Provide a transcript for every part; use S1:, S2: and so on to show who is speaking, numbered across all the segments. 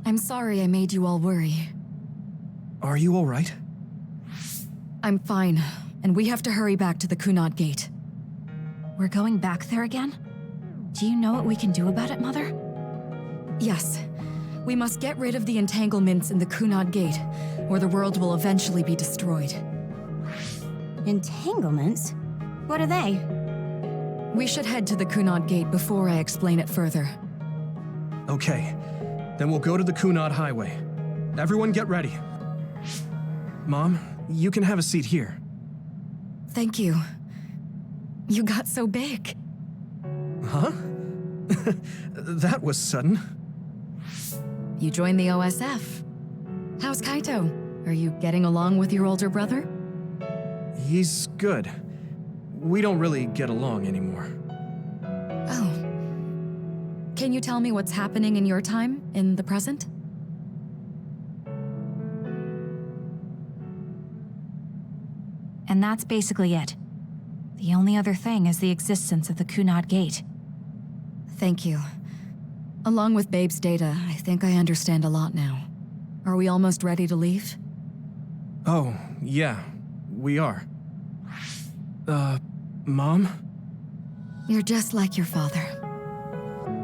S1: I'm sorry I made you all worry.
S2: Are you all right?
S1: I'm fine, and we have to hurry back to the Kunad Gate.
S3: We're going back there again? Do you know what we can do about it, Mother?
S1: Yes. We must get rid of the entanglements in the Kunad Gate, or the world will eventually be destroyed.
S3: Entanglements? What are they?
S1: We should head to the Kunad Gate before I explain it further.
S2: Okay. Then we'll go to the Kunad Highway. Everyone get ready. Mom, you can have a seat here.
S1: Thank you. You got so big.
S2: Huh? That was sudden.
S1: You joined the OSF. How's Kaito? Are you getting along with your older brother?
S2: He's good. We don't really get along anymore.
S1: Oh. Can you tell me what's happening in your time, in the present?
S3: And that's basically it. The only other thing is the existence of the Kunad Gate.
S1: Thank you. Along with Babe's data, I think I understand a lot now. Are we almost ready to leave?
S2: Oh, yeah, we are. Mom?
S1: You're just like your father.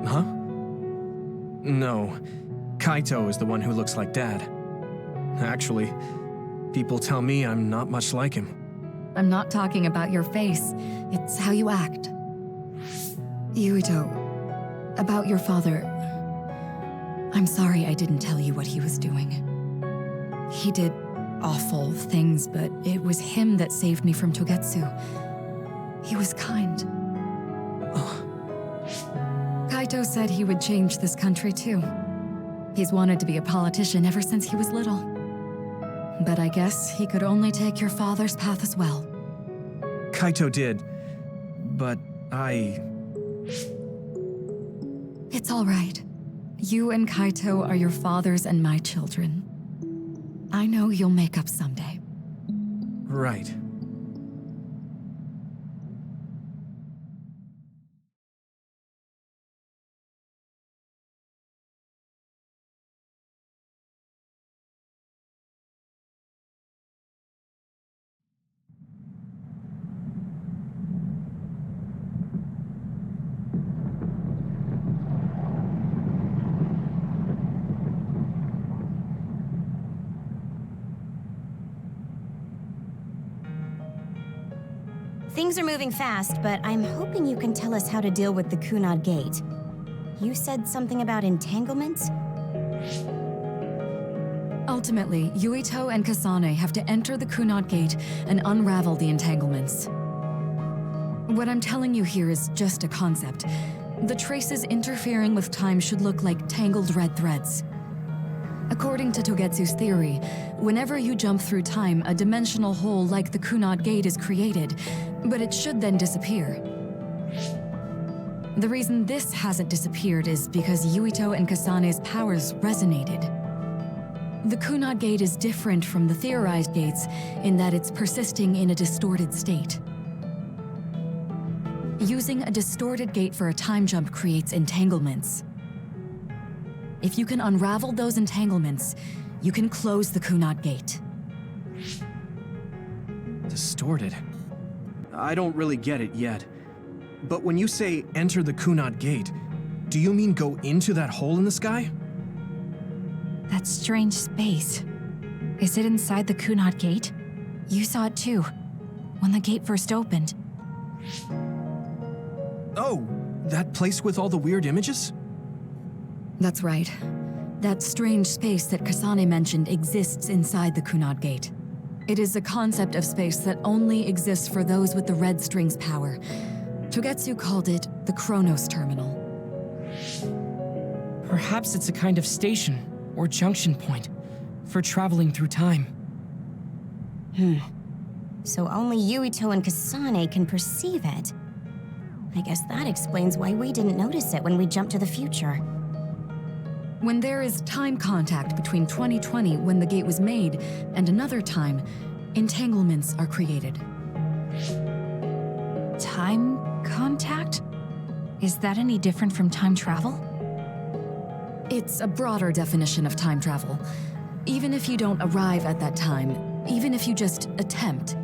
S2: Huh? No. Kaito is the one who looks like Dad. Actually, people tell me I'm not much like him.
S1: I'm not talking about your face. It's how you act. Yuito, about your father. I'm sorry I didn't tell you what he was doing. He did awful things, but it was him that saved me from Togetsu. He was kind. Kaito said he would change this country too. He's wanted to be a politician ever since he was little. But I guess he could only take your father's path as well.
S2: Kaito did, but
S1: It's all right. You and Kaito are your father's and my children. I know you'll make up someday.
S2: Right.
S4: Things are moving fast, but I'm hoping you can tell us how to deal with the Kunad Gate. You said something about entanglements?
S1: Ultimately, Yuito and Kasane have to enter the Kunad Gate and unravel the entanglements. What I'm telling you here is just a concept. The traces interfering with time should look like tangled red threads. According to Togetsu's theory, whenever you jump through time, a dimensional hole like the Kunad Gate is created, but it should then disappear. The reason this hasn't disappeared is because Yuito and Kasane's powers resonated. The Kunad Gate is different from the theorized gates in that it's persisting in a distorted state. Using a distorted gate for a time jump creates entanglements. If you can unravel those entanglements, you can close the Kunad Gate.
S2: Distorted? I don't really get it yet. But when you say enter the Kunad Gate, do you mean go into that hole in the sky?
S3: That strange space. Is it inside the Kunad Gate? You saw it too, when the gate first opened.
S2: Oh, that place with all the weird images?
S1: That's right. That strange space that Kasane mentioned exists inside the Kunad Gate. It is a concept of space that only exists for those with the red string's power. Togetsu called it the Chronos Terminal.
S5: Perhaps it's a kind of station or junction point for traveling through time.
S4: So only Yuito and Kasane can perceive it. I guess that explains why we didn't notice it when we jumped to the future.
S1: When there is time contact between 2020, when the gate was made, and another time, entanglements are created.
S3: Time contact? Is that any different from time travel?
S1: It's a broader definition of time travel. Even if you don't arrive at that time, even if you just attempt.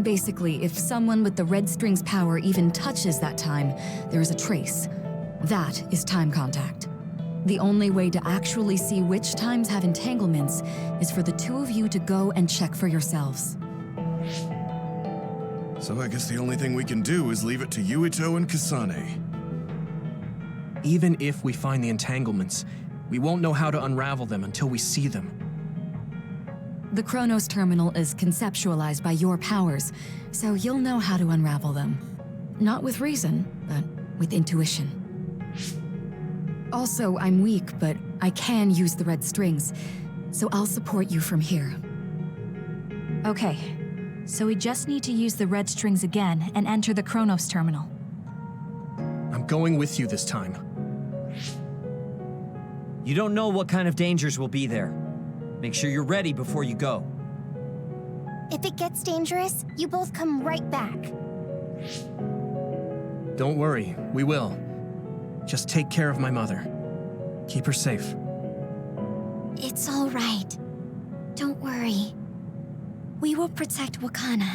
S1: Basically, if someone with the red string's power even touches that time, there is a trace. That is time contact. The only way to actually see which times have entanglements is for the two of you to go and check for yourselves.
S6: So I guess the only thing we can do is leave it to Yuito and Kasane.
S2: Even if we find the entanglements, we won't know how to unravel them until we see them.
S1: The Chronos Terminal is conceptualized by your powers, so you'll know how to unravel them. Not with reason, but with intuition. Also, I'm weak, but I can use the red strings, so I'll support you from here.
S3: Okay, so we just need to use the red strings again and enter the Chronos Terminal.
S2: I'm going with you this time.
S7: You don't know what kind of dangers will be there. Make sure you're ready before you go.
S4: If it gets dangerous, you both come right back.
S2: Don't worry, we will. Just take care of my mother. Keep her safe.
S4: It's all right. Don't worry. We will protect Wakana.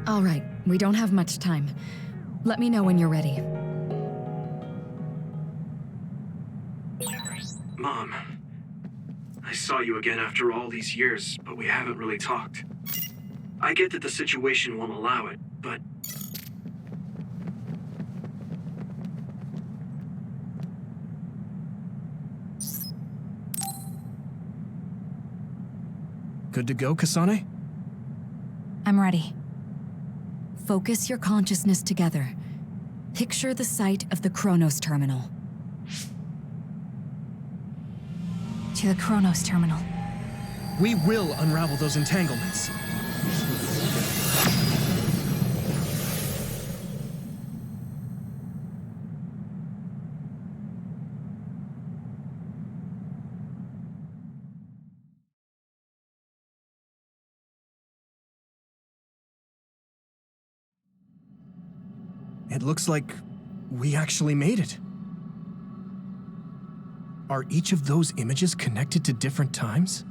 S1: All right, we don't have much time. Let me know when you're ready.
S2: Mom, I saw you again after all these years, but we haven't really talked. I get that the situation won't allow it, but... Good to go, Kasane?
S3: I'm ready.
S1: Focus your consciousness together. Picture the site of the Chronos Terminal.
S3: To the Chronos Terminal.
S2: We will unravel those entanglements. It looks like we actually made it. Are each of those images connected to different times?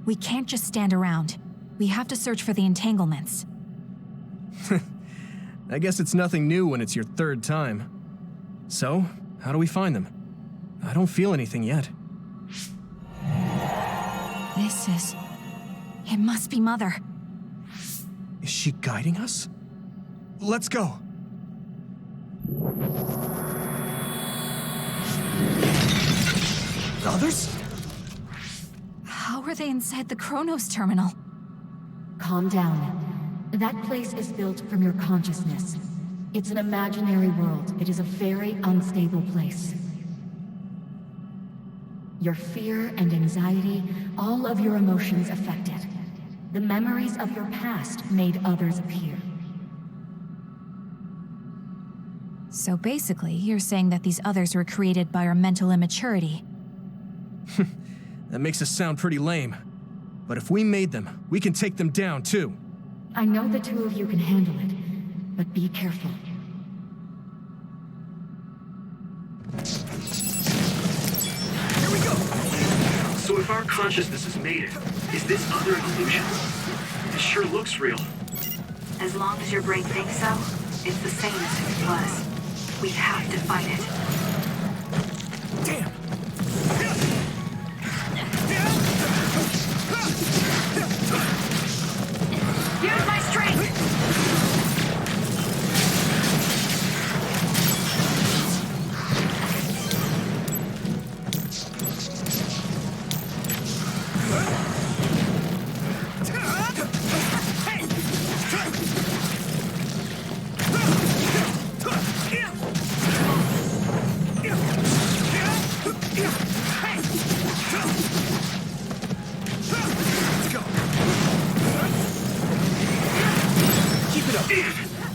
S3: We can't just stand around. We have to search for the entanglements.
S2: I guess it's nothing new when it's your third time. So, how do we find them? I don't feel anything yet.
S3: It must be Mother.
S2: Is she guiding us? Let's go. Others?
S3: How are they inside the Chronos Terminal?
S8: Calm down. That place is built from your consciousness. It's an imaginary world. It is a very unstable place. Your fear and anxiety, all of your emotions affected. The memories of your past made others appear.
S3: So basically, you're saying that these others were created by our mental immaturity.
S2: That makes us sound pretty lame. But if we made them, we can take them down too.
S8: I know the two of you can handle it, but be careful.
S2: Here we go! So if our consciousness has made it, is this other an illusion? It sure looks real.
S9: As long as your brain thinks so, it's the same as if it was. We have to fight it.
S2: Damn!
S9: Use my strength!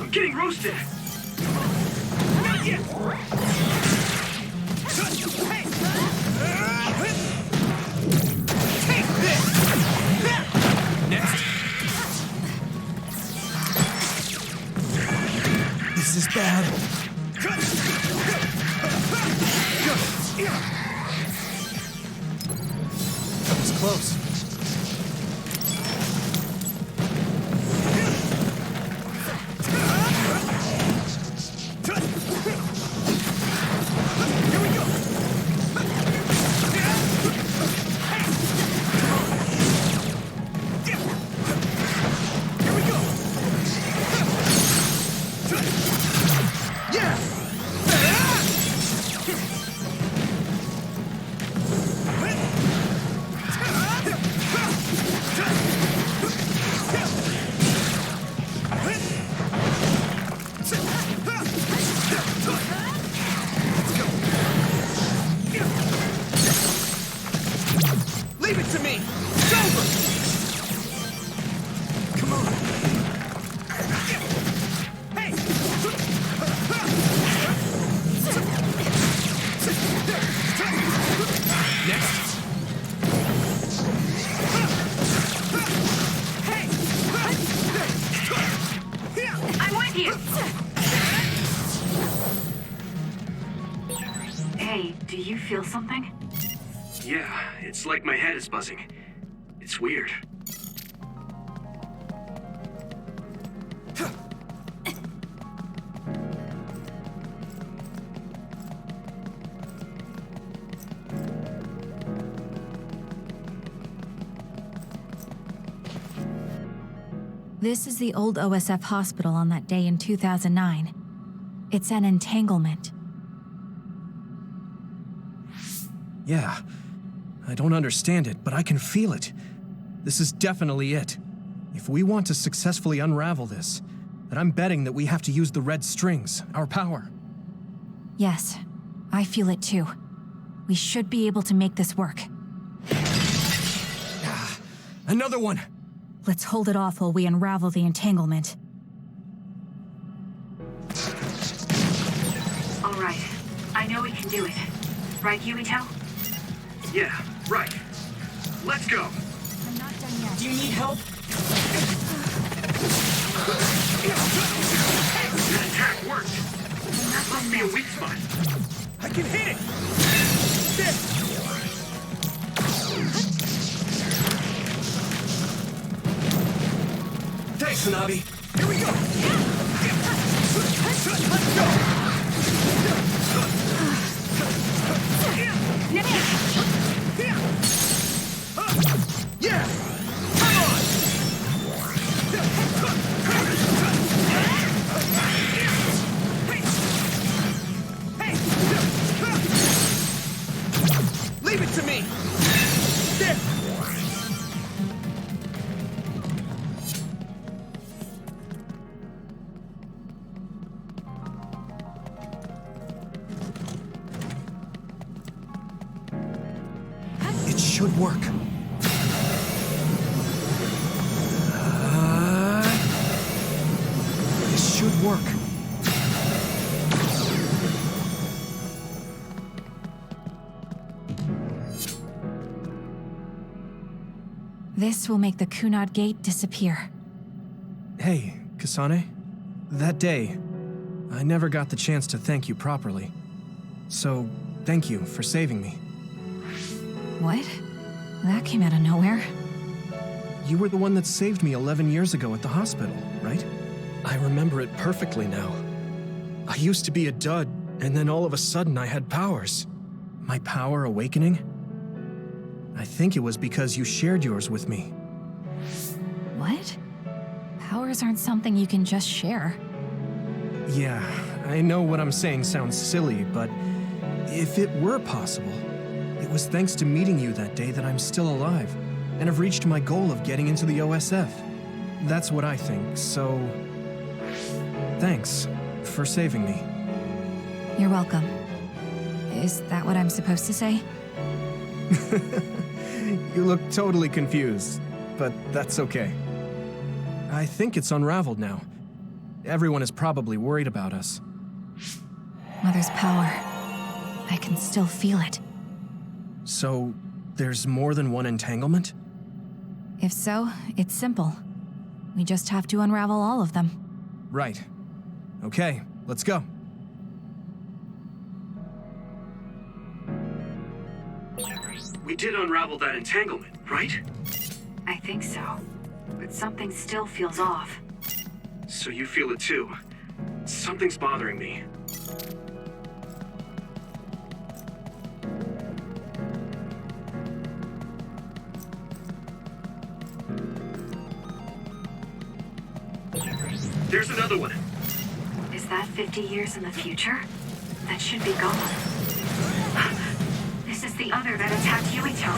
S2: I'm getting roasted! Next. This is bad. That was close. Leave it to me! It's over! Come on! Hey! Next! Hey!
S9: I'm with you! Hey, do you feel something?
S2: Yeah, it's like my head is buzzing. It's weird.
S3: This is the old OSF hospital on that day in 2009. It's an entanglement.
S2: Yeah. I don't understand it, but I can feel it. This is definitely it. If we want to successfully unravel this, then I'm betting that we have to use the red strings, our power.
S3: Yes, I feel it too. We should be able to make this work.
S2: Another one!
S3: Let's hold it off while we unravel the entanglement.
S9: All right. I know we can do it. Right, Yuito?
S2: Yeah, right. Let's go!
S3: I'm not done yet.
S5: Do you need help?
S2: That attack worked! That must be a weak spot. I can hit it! Thanks, Hanabi. Here we go! Let's go! Yeah! Come on! Leave it to me! It should work. This should work.
S3: This will make the Kunad Gate disappear.
S2: Hey, Kasane. That day, I never got the chance to thank you properly. So, thank you for saving me.
S3: What? That came out of nowhere.
S2: You were the one that saved me 11 years ago at the hospital, right? I remember it perfectly now. I used to be a dud, and then all of a sudden I had powers. My power awakening? I think it was because you shared yours with me.
S3: What? Powers aren't something you can just share.
S2: Yeah, I know what I'm saying sounds silly, but if it were possible, it was thanks to meeting you that day that I'm still alive, and have reached my goal of getting into the OSF. That's what I think, so... thanks for saving me.
S3: You're welcome. Is that what I'm supposed to say?
S2: You look totally confused, but that's okay. I think it's unraveled now. Everyone is probably worried about us.
S3: Mother's power. I can still feel it.
S2: So, there's more than one entanglement?
S3: If so, it's simple. We just have to unravel all of them.
S2: Right. Okay, let's go. We did unravel that entanglement, right?
S9: I think so. But something still feels off.
S2: So you feel it too. Something's bothering me. There's another one.
S9: Is that 50 years in the future? That should be gone. This is the other that attacked Yuito.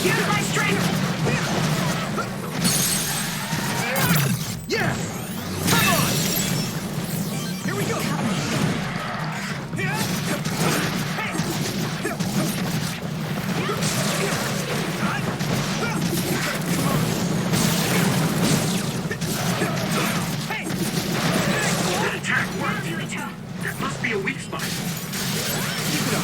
S9: Use my strength!
S2: Yeah! Come on! Here we go! That attack worked! That must be a weak spot. Keep it up.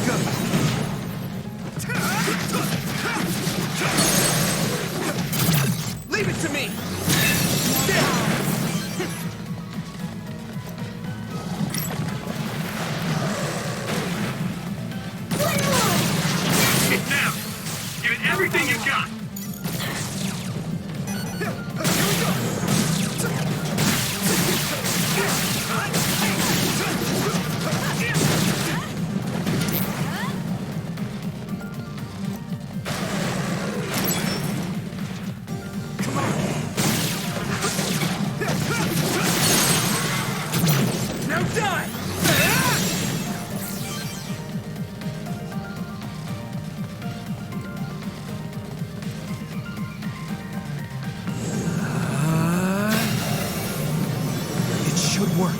S2: Go.
S10: It's now! Give it everything you've got!
S2: Now die! It should work.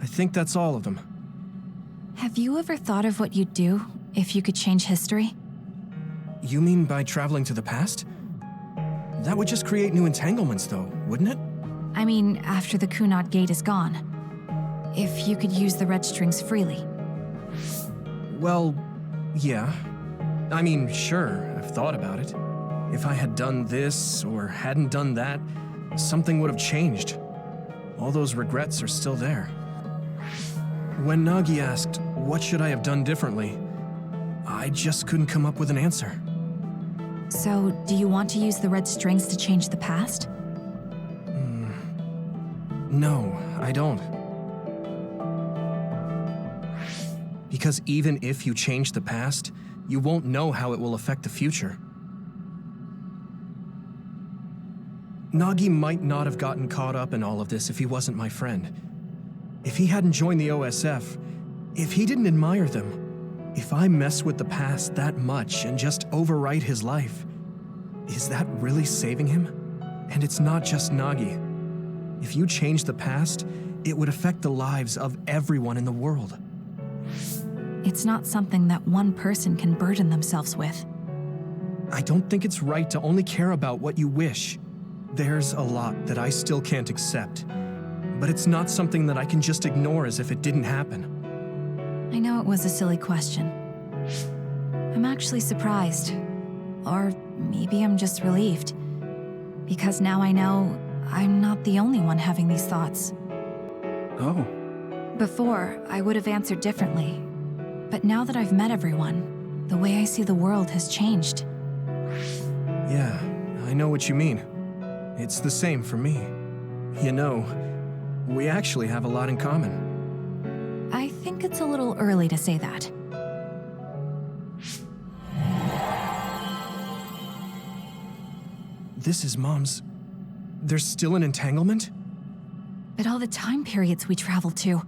S2: I think that's all of them.
S3: Have you ever thought of what you'd do if you could change history?
S2: You mean by traveling to the past? That would just create new entanglements, though, wouldn't it?
S3: I mean, after the Kunad Gate is gone. If you could use the red strings freely.
S2: Well, yeah. I mean, sure, I've thought about it. If I had done this or hadn't done that, something would have changed. All those regrets are still there. When Nagi asked, what should I have done differently, I just couldn't come up with an answer.
S3: So, do you want to use the red strings to change the past?
S2: No, I don't. Because even if you change the past, you won't know how it will affect the future. Nagi might not have gotten caught up in all of this if he wasn't my friend. If he hadn't joined the OSF, if he didn't admire them, if I mess with the past that much and just overwrite his life, is that really saving him? And it's not just Nagi. If you change the past, it would affect the lives of everyone in the world.
S3: It's not something that one person can burden themselves with.
S2: I don't think it's right to only care about what you wish. There's a lot that I still can't accept, but it's not something that I can just ignore as if it didn't happen.
S3: I know it was a silly question. I'm actually surprised. Or maybe I'm just relieved. Because now I know I'm not the only one having these thoughts.
S2: Oh.
S3: Before, I would have answered differently. But now that I've met everyone, the way I see the world has changed.
S2: Yeah, I know what you mean. It's the same for me. You know, we actually have a lot in common.
S3: I think it's a little early to say that.
S2: This is Mom's. There's still an entanglement?
S3: But all the time periods we traveled to.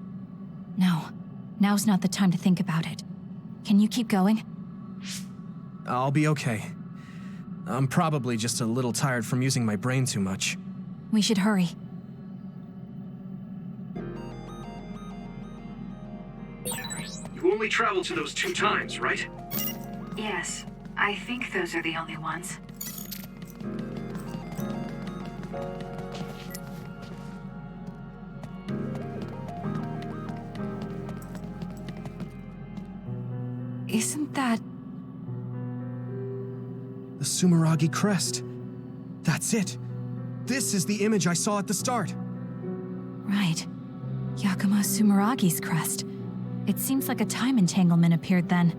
S3: No, now's not the time to think about it. Can you keep going?
S2: I'll be okay. I'm probably just a little tired from using my brain too much.
S3: We should hurry.
S10: You only traveled to those 2 times, right?
S9: Yes, I think those are the only ones.
S3: Isn't that...
S2: The Sumeragi crest. That's it. This is the image I saw at the start.
S3: Right. Yakumo Sumeragi's crest. It seems like a time entanglement appeared then.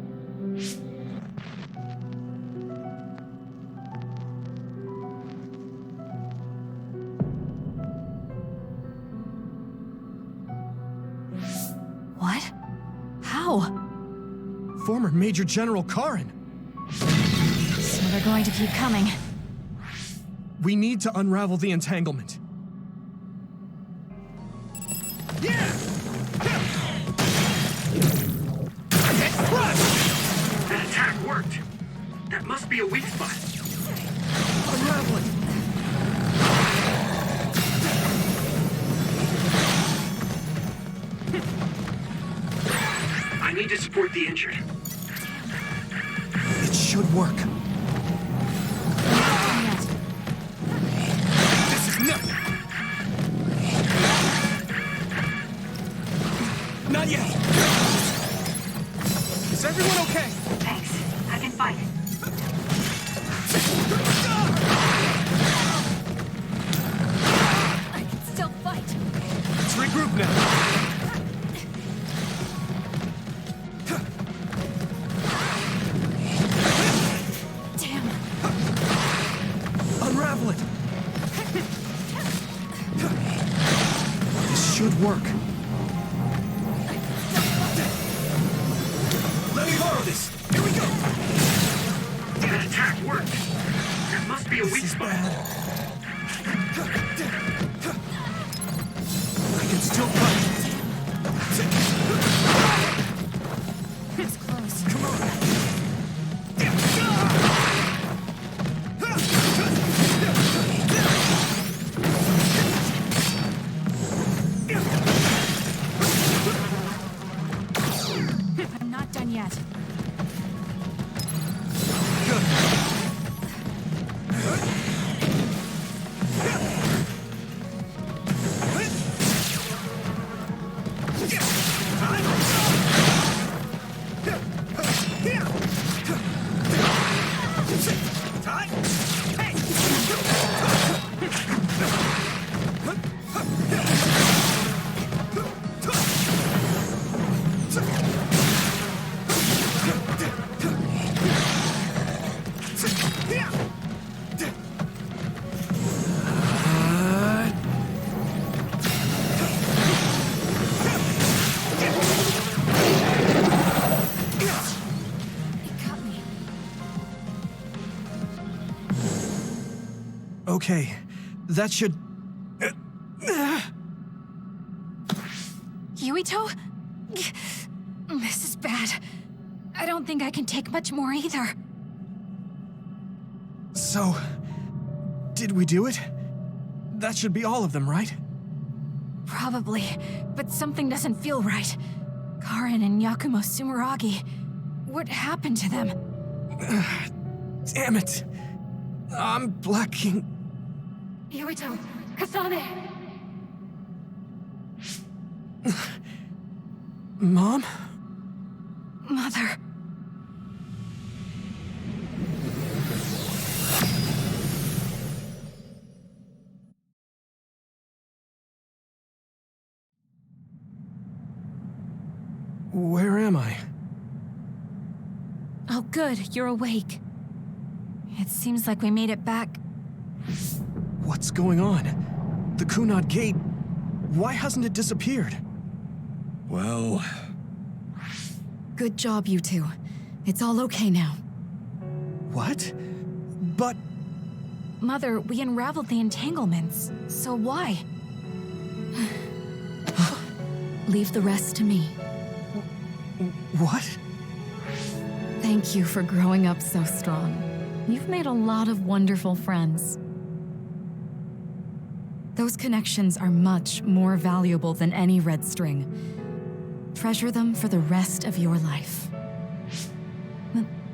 S3: What? How?
S2: Former Major General Karin.
S3: So they're going to keep coming.
S2: We need to unravel the entanglement.
S10: That attack worked! That must be a weak spot.
S2: Unraveling.
S10: I need to support the injured.
S2: It should work. This is nothing. Not yet. Is everyone okay?
S9: Thanks. I can fight.
S2: won't work.
S10: Let me borrow this. Here we go. That attack worked. There must be a weak spot.
S2: I can still cut.
S3: It's close.
S2: Come on.
S3: I'm not done yet.
S2: Okay, that should...
S3: Yuito? This is bad. I don't think I can take much more either.
S2: So, did we do it? That should be all of them, right?
S3: Probably, but something doesn't feel right. Karen and Yakumo Sumeragi. What happened to them?
S2: Damn it! I'm blacking...
S8: Yuito, Kasane!
S2: Mom?
S3: Mother.
S2: Where am I?
S3: Oh good, you're awake. It seems like we made it back.
S2: What's going on? The Kunad Gate... Why hasn't it disappeared?
S6: Well...
S1: Good job, you two. It's all okay now.
S2: What? But...
S3: Mother, we unraveled the entanglements, so why?
S1: Leave the rest to me.
S2: What?
S1: Thank you for growing up so strong. You've made a lot of wonderful friends. Those connections are much more valuable than any red string. Treasure them for the rest of your life.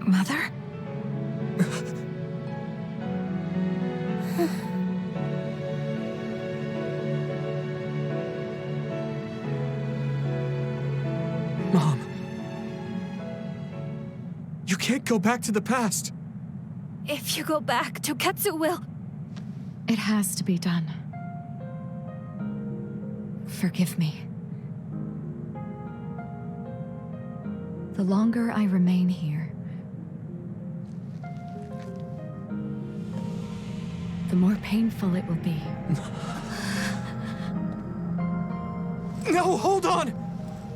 S3: Mother?
S2: Mom. You can't go back to the past.
S3: If you go back, Toketsu will...
S1: It has to be done. Forgive me. The longer I remain here, the more painful it will be.
S2: No, hold on!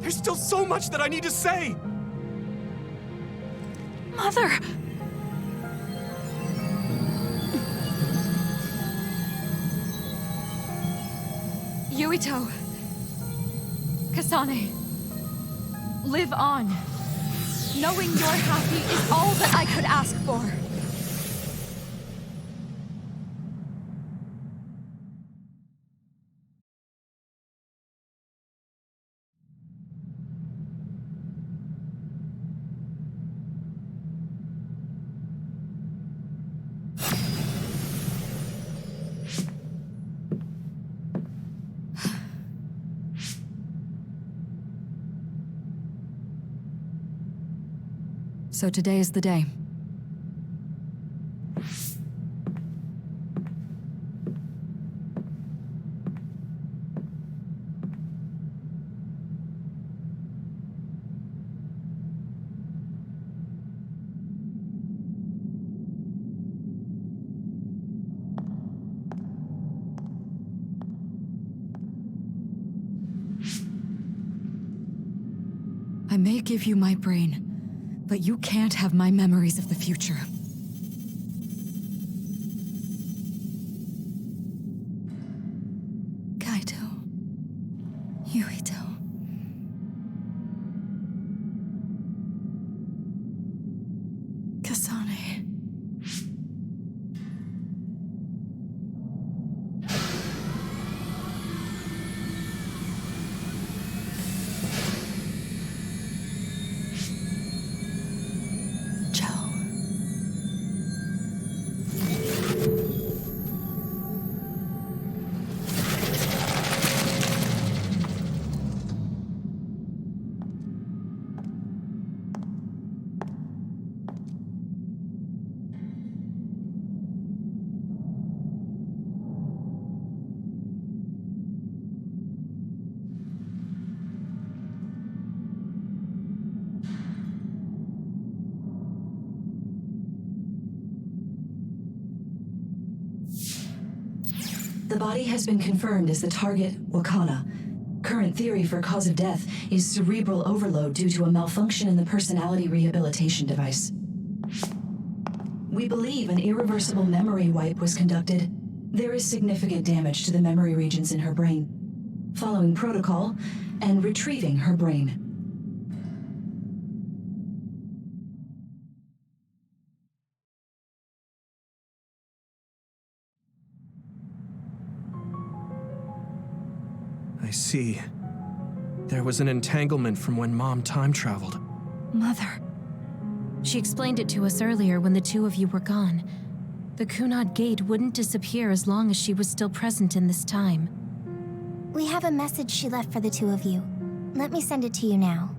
S2: There's still so much that I need to say!
S3: Mother!
S1: Yuito. Kasane. Live on. Knowing you're happy is all that I could ask for. So today is the day. may give you my brain, but you can't have my memories of the future. Kaito. Yuito. Kasane.
S11: The body has been confirmed as the target, Wakana. Current theory for cause of death is cerebral overload due to a malfunction in the personality rehabilitation device. We believe an irreversible memory wipe was conducted. There is significant damage to the memory regions in her brain. Following protocol and retrieving her brain.
S2: I see. There was an entanglement from when Mom time traveled.
S3: Mother. She explained it to us earlier when the two of you were gone. The Kunad Gate wouldn't disappear as long as she was still present in this time.
S4: We have a message she left for the two of you. Let me send it to you now.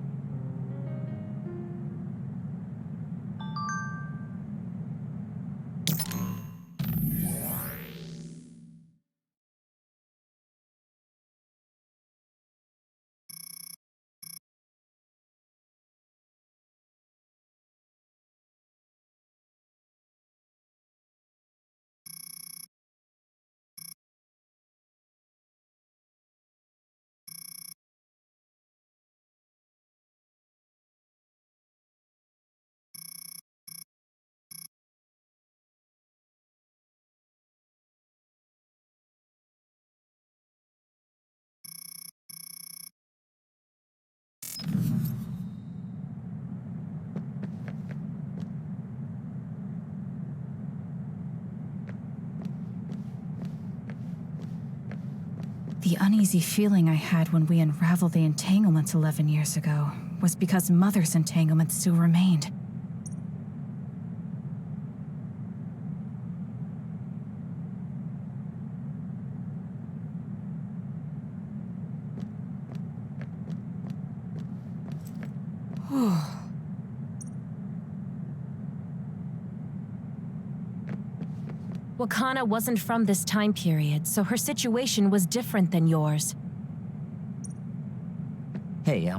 S3: The uneasy feeling I had when we unraveled the entanglements 11 years ago was because Mother's entanglements still remained. Wakana wasn't from this time period, so her situation was different than yours.
S7: Hey,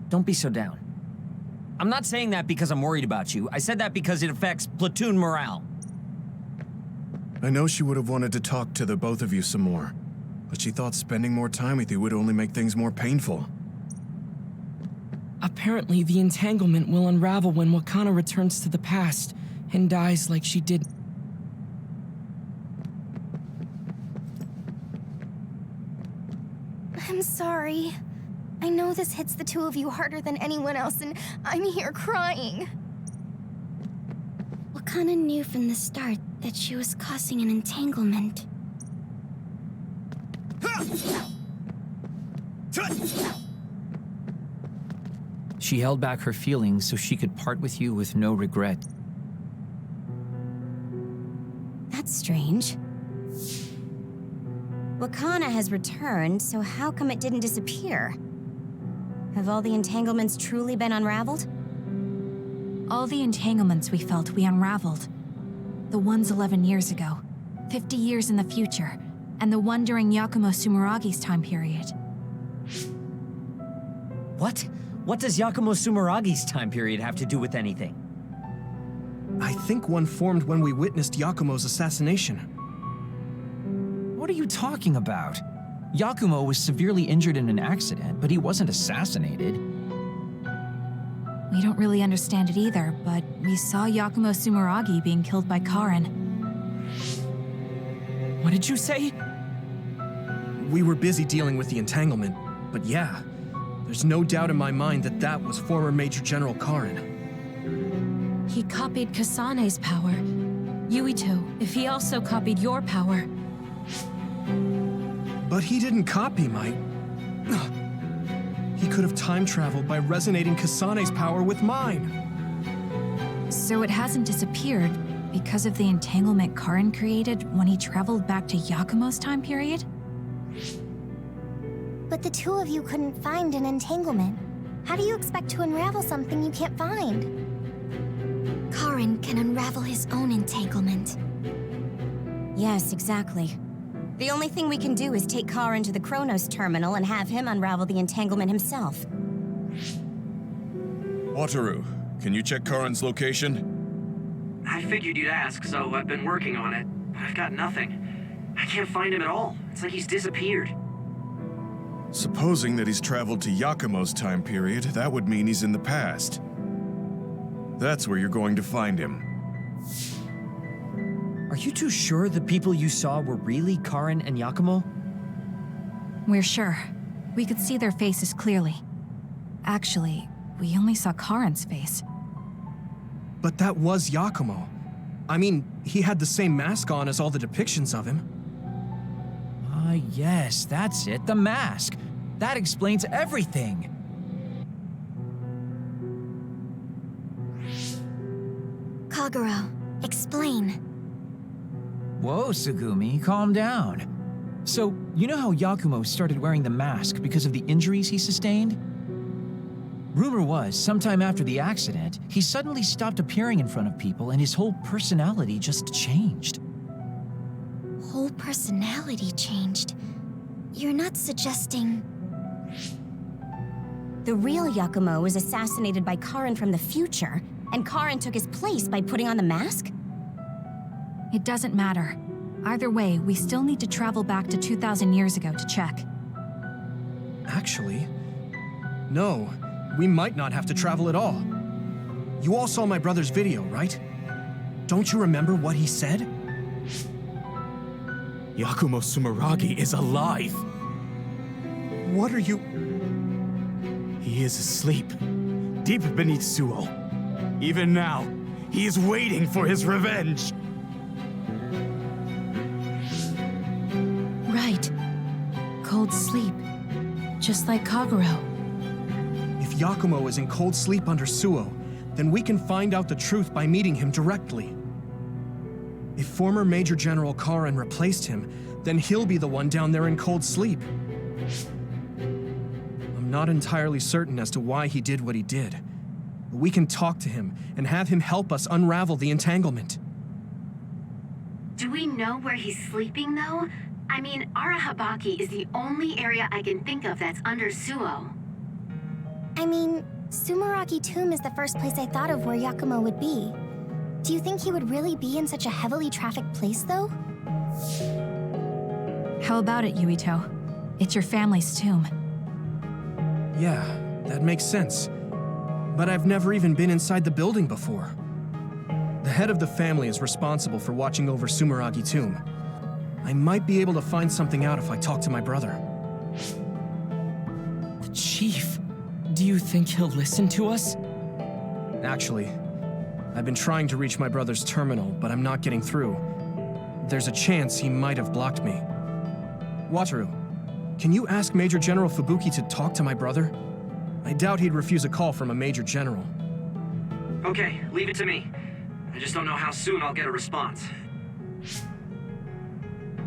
S7: don't be so down. I'm not saying that because I'm worried about you. I said that because it affects platoon morale.
S6: I know she would have wanted to talk to the both of you some more, but she thought spending more time with you would only make things more painful.
S5: Apparently, the entanglement will unravel when Wakana returns to the past and dies like she did.
S4: I'm sorry. I know this hits the two of you harder than anyone else, and I'm here crying. Wakana knew from the start that she was causing an entanglement.
S12: She held back her feelings so she could part with you with no regret.
S4: That's strange. Wakana has returned, so how come it didn't disappear? Have all the entanglements truly been unraveled?
S3: All the entanglements we felt we unraveled. The ones 11 years ago, 50 years in the future, and the one during Yakumo Sumeragi's time period.
S7: What? What does Yakumo Sumeragi's time period have to do with anything?
S2: I think one formed when we witnessed Yakumo's assassination.
S12: What are you talking about? Yakumo was severely injured in an accident, but he wasn't assassinated.
S3: We don't really understand it either, but we saw Yakumo Sumeragi being killed by Karin.
S5: What did you say?
S2: We were busy dealing with the entanglement, but yeah, there's no doubt in my mind that that was former Major General Karin.
S1: He copied Kasane's power. Yuito, if he also copied your power.
S2: But he didn't copy my... He could have time traveled by resonating Kasane's power with mine.
S3: So it hasn't disappeared because of the entanglement Karin created when he traveled back to Yakumo's time period?
S13: But the two of you couldn't find an entanglement. How do you expect to unravel something you can't find?
S4: Karin can unravel his own entanglement. Yes, exactly. The only thing we can do is take Karin to the Chronos terminal and have him unravel the entanglement himself.
S6: Wataru, can you check Karin's location?
S14: I figured you'd ask, so I've been working on it, but I've got nothing. I can't find him at all. It's like he's disappeared.
S6: Supposing that he's traveled to Yakumo's time period, that would mean he's in the past. That's where you're going to find him.
S7: Are you too sure the people you saw were really Karin and Yakumo?
S3: We're sure. We could see their faces clearly. Actually, we only saw Karin's face.
S2: But that was Yakumo. I mean, he had the same mask on as all the depictions of him.
S12: Ah, yes, that's it, the mask. That explains everything.
S13: Kagero, explain.
S12: Whoa, Tsugumi, calm down. So, you know how Yakumo started wearing the mask because of the injuries he sustained? Rumor was, sometime after the accident, he suddenly stopped appearing in front of people and his whole personality just changed.
S13: Whole personality changed. You're not suggesting...
S4: The real Yakumo was assassinated by Karin from the future, and Karin took his place by putting on the mask?
S3: It doesn't matter. Either way, we still need to travel back to 2,000 years ago to check.
S2: Actually, no. We might not have to travel at all. You all saw my brother's video, right? Don't you remember what he said?
S15: Yakumo Sumeragi is alive!
S2: What are you...
S15: He is asleep, deep beneath Suo. Even now, he is waiting for his revenge!
S1: Right. Cold sleep. Just like Kagero.
S2: If Yakumo is in cold sleep under Suo, then we can find out the truth by meeting him directly. If former Major General Karin replaced him, then he'll be the one down there in cold sleep. I'm not entirely certain as to why he did what he did. But we can talk to him and have him help us unravel the entanglement.
S9: Do we know where he's sleeping, though? I mean, Arahabaki is the only area I can think of that's under Suo.
S13: I mean, Sumeragi Tomb is the first place I thought of where Yakumo would be. Do you think he would really be in such a heavily trafficked place, though?
S3: How about it, Yuito? It's your family's tomb.
S2: Yeah, that makes sense. But I've never even been inside the building before. The head of the family is responsible for watching over Sumeragi Tomb. I might be able to find something out if I talk to my brother.
S5: The chief. Do you think he'll listen to us?
S2: Actually, I've been trying to reach my brother's terminal, but I'm not getting through. There's a chance he might have blocked me. Wataru, can you ask Major General Fubuki to talk to my brother? I doubt he'd refuse a call from a Major General.
S14: Okay, leave it to me. I just don't know how soon I'll get a response.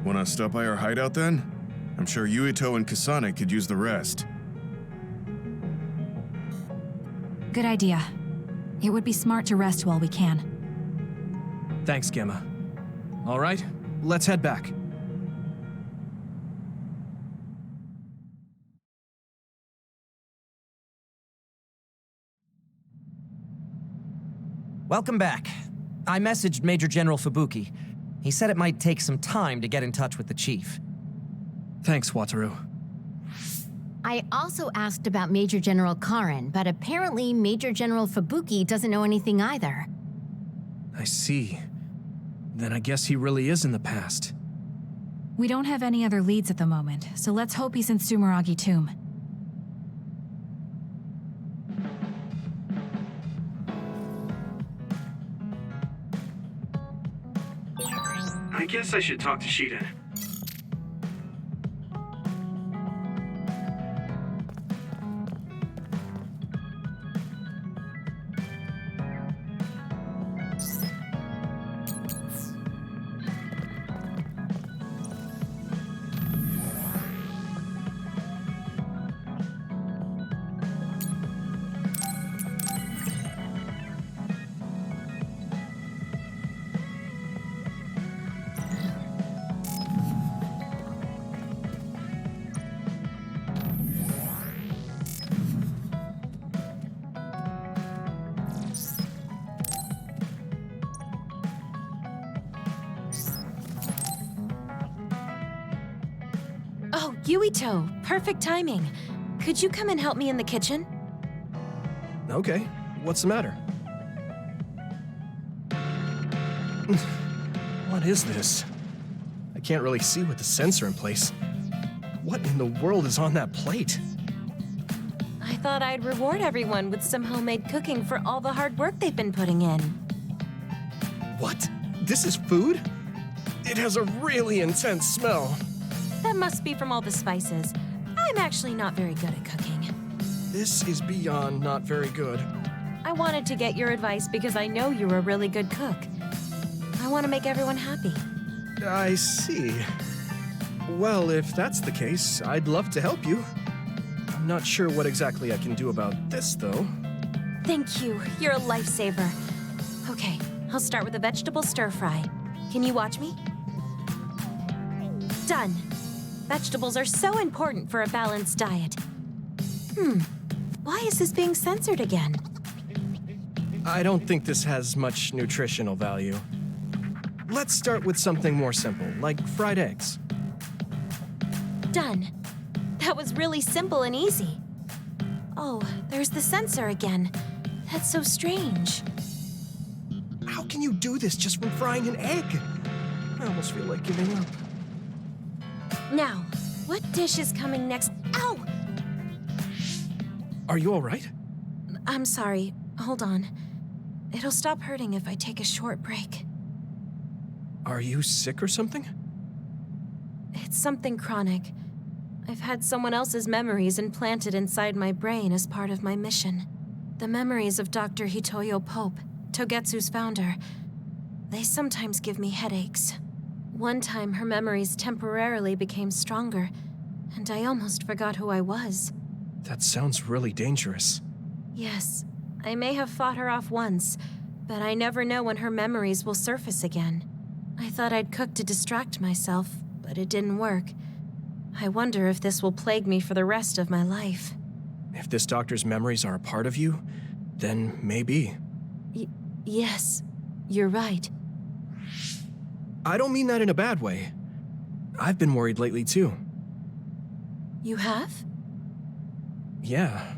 S6: Wanna stop by our hideout then? I'm sure Yuito and Kasane could use the rest.
S3: Good idea. It would be smart to rest while we can.
S2: Thanks, Gemma. All right, let's head back.
S7: Welcome back. I messaged Major General Fubuki. He said it might take some time to get in touch with the chief.
S2: Thanks, Wataru.
S4: I also asked about Major General Karen, but apparently Major General Fubuki doesn't know anything either.
S2: I see. Then I guess he really is in the past.
S3: We don't have any other leads at the moment, so let's hope he's in Sumeragi Tomb.
S14: I guess I should talk to Shiden.
S16: Oh, Yuito, perfect timing. Could you come and help me in the kitchen?
S2: Okay, what's the matter? What is this? I can't really see with the sensor in place. What in the world is on that plate?
S16: I thought I'd reward everyone with some homemade cooking for all the hard work they've been putting in.
S2: What? This is food? It has a really intense smell.
S16: That must be from all the spices. I'm actually not very good at cooking.
S2: This is beyond not very good.
S16: I wanted to get your advice because I know you're a really good cook. I want to make everyone happy.
S2: I see. Well, if that's the case, I'd love to help you. I'm not sure what exactly I can do about this, though.
S16: Thank you. You're a lifesaver. Okay, I'll start with a vegetable stir-fry. Can you watch me? Done. Vegetables are so important for a balanced diet. Why is this being censored again?
S2: I don't think this has much nutritional value. Let's start with something more simple, like fried eggs.
S16: Done. That was really simple and easy. Oh, there's the censor again. That's so strange.
S2: How can you do this just from frying an egg? I almost feel like giving up.
S16: Now, what dish is coming next? Ow!
S2: Are you all right?
S16: I'm sorry. Hold on. It'll stop hurting if I take a short break.
S2: Are you sick or something?
S16: It's something chronic. I've had someone else's memories implanted inside my brain as part of my mission. The memories of Dr. Hitoyo Pope, Togetsu's founder. They sometimes give me headaches. One time, her memories temporarily became stronger, and I almost forgot who I was.
S2: That sounds really dangerous.
S16: Yes, I may have fought her off once, but I never know when her memories will surface again. I thought I'd cook to distract myself, but it didn't work. I wonder if this will plague me for the rest of my life.
S2: If this doctor's memories are a part of you, then maybe.
S16: Yes, you're right.
S2: I don't mean that in a bad way. I've been worried lately, too.
S16: You have?
S2: Yeah.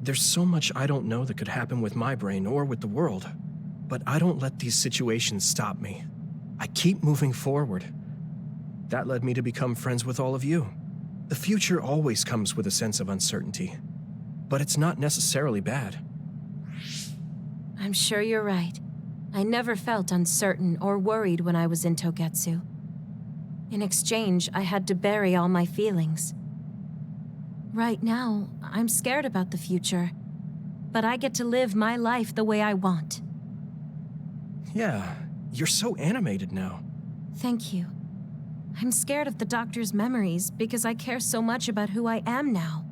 S2: There's so much I don't know that could happen with my brain or with the world. But I don't let these situations stop me. I keep moving forward. That led me to become friends with all of you. The future always comes with a sense of uncertainty. But it's not necessarily bad.
S16: I'm sure you're right. I never felt uncertain or worried when I was in Togetsu. In exchange, I had to bury all my feelings. Right now, I'm scared about the future, but I get to live my life the way I want.
S2: Yeah, you're so animated now.
S16: Thank you. I'm scared of the doctor's memories because I care so much about who I am now.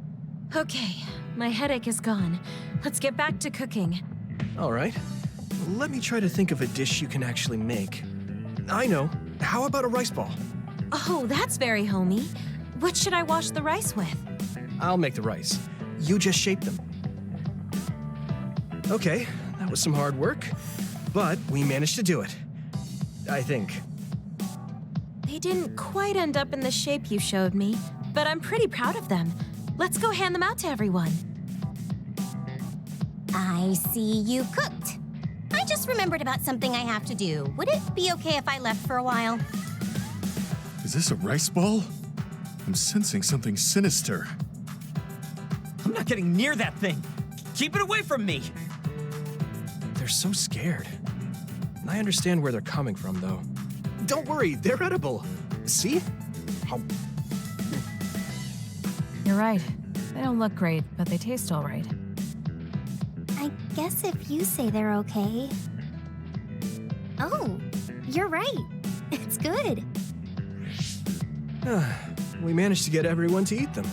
S16: Okay, my headache is gone. Let's get back to cooking.
S2: All right. Let me try to think of a dish you can actually make. I know. How about a rice ball?
S16: Oh, that's very homey. What should I wash the rice with?
S2: I'll make the rice. You just shape them. Okay, that was some hard work, but we managed to do it. I think.
S16: They didn't quite end up in the shape you showed me, but I'm pretty proud of them. Let's go hand them out to everyone.
S4: I see you cooked. I just remembered about something I have to do. Would it be okay if I left for a while?
S6: Is this a rice ball? I'm sensing something sinister.
S7: I'm not getting near that thing. Keep it away from me.
S2: They're so scared. I understand where they're coming from, though. Don't worry, they're edible. See? How...
S3: You're right. They don't look great, but they taste all right.
S13: I guess if you say they're okay. Oh, you're right. It's good.
S2: We managed to get everyone to eat them.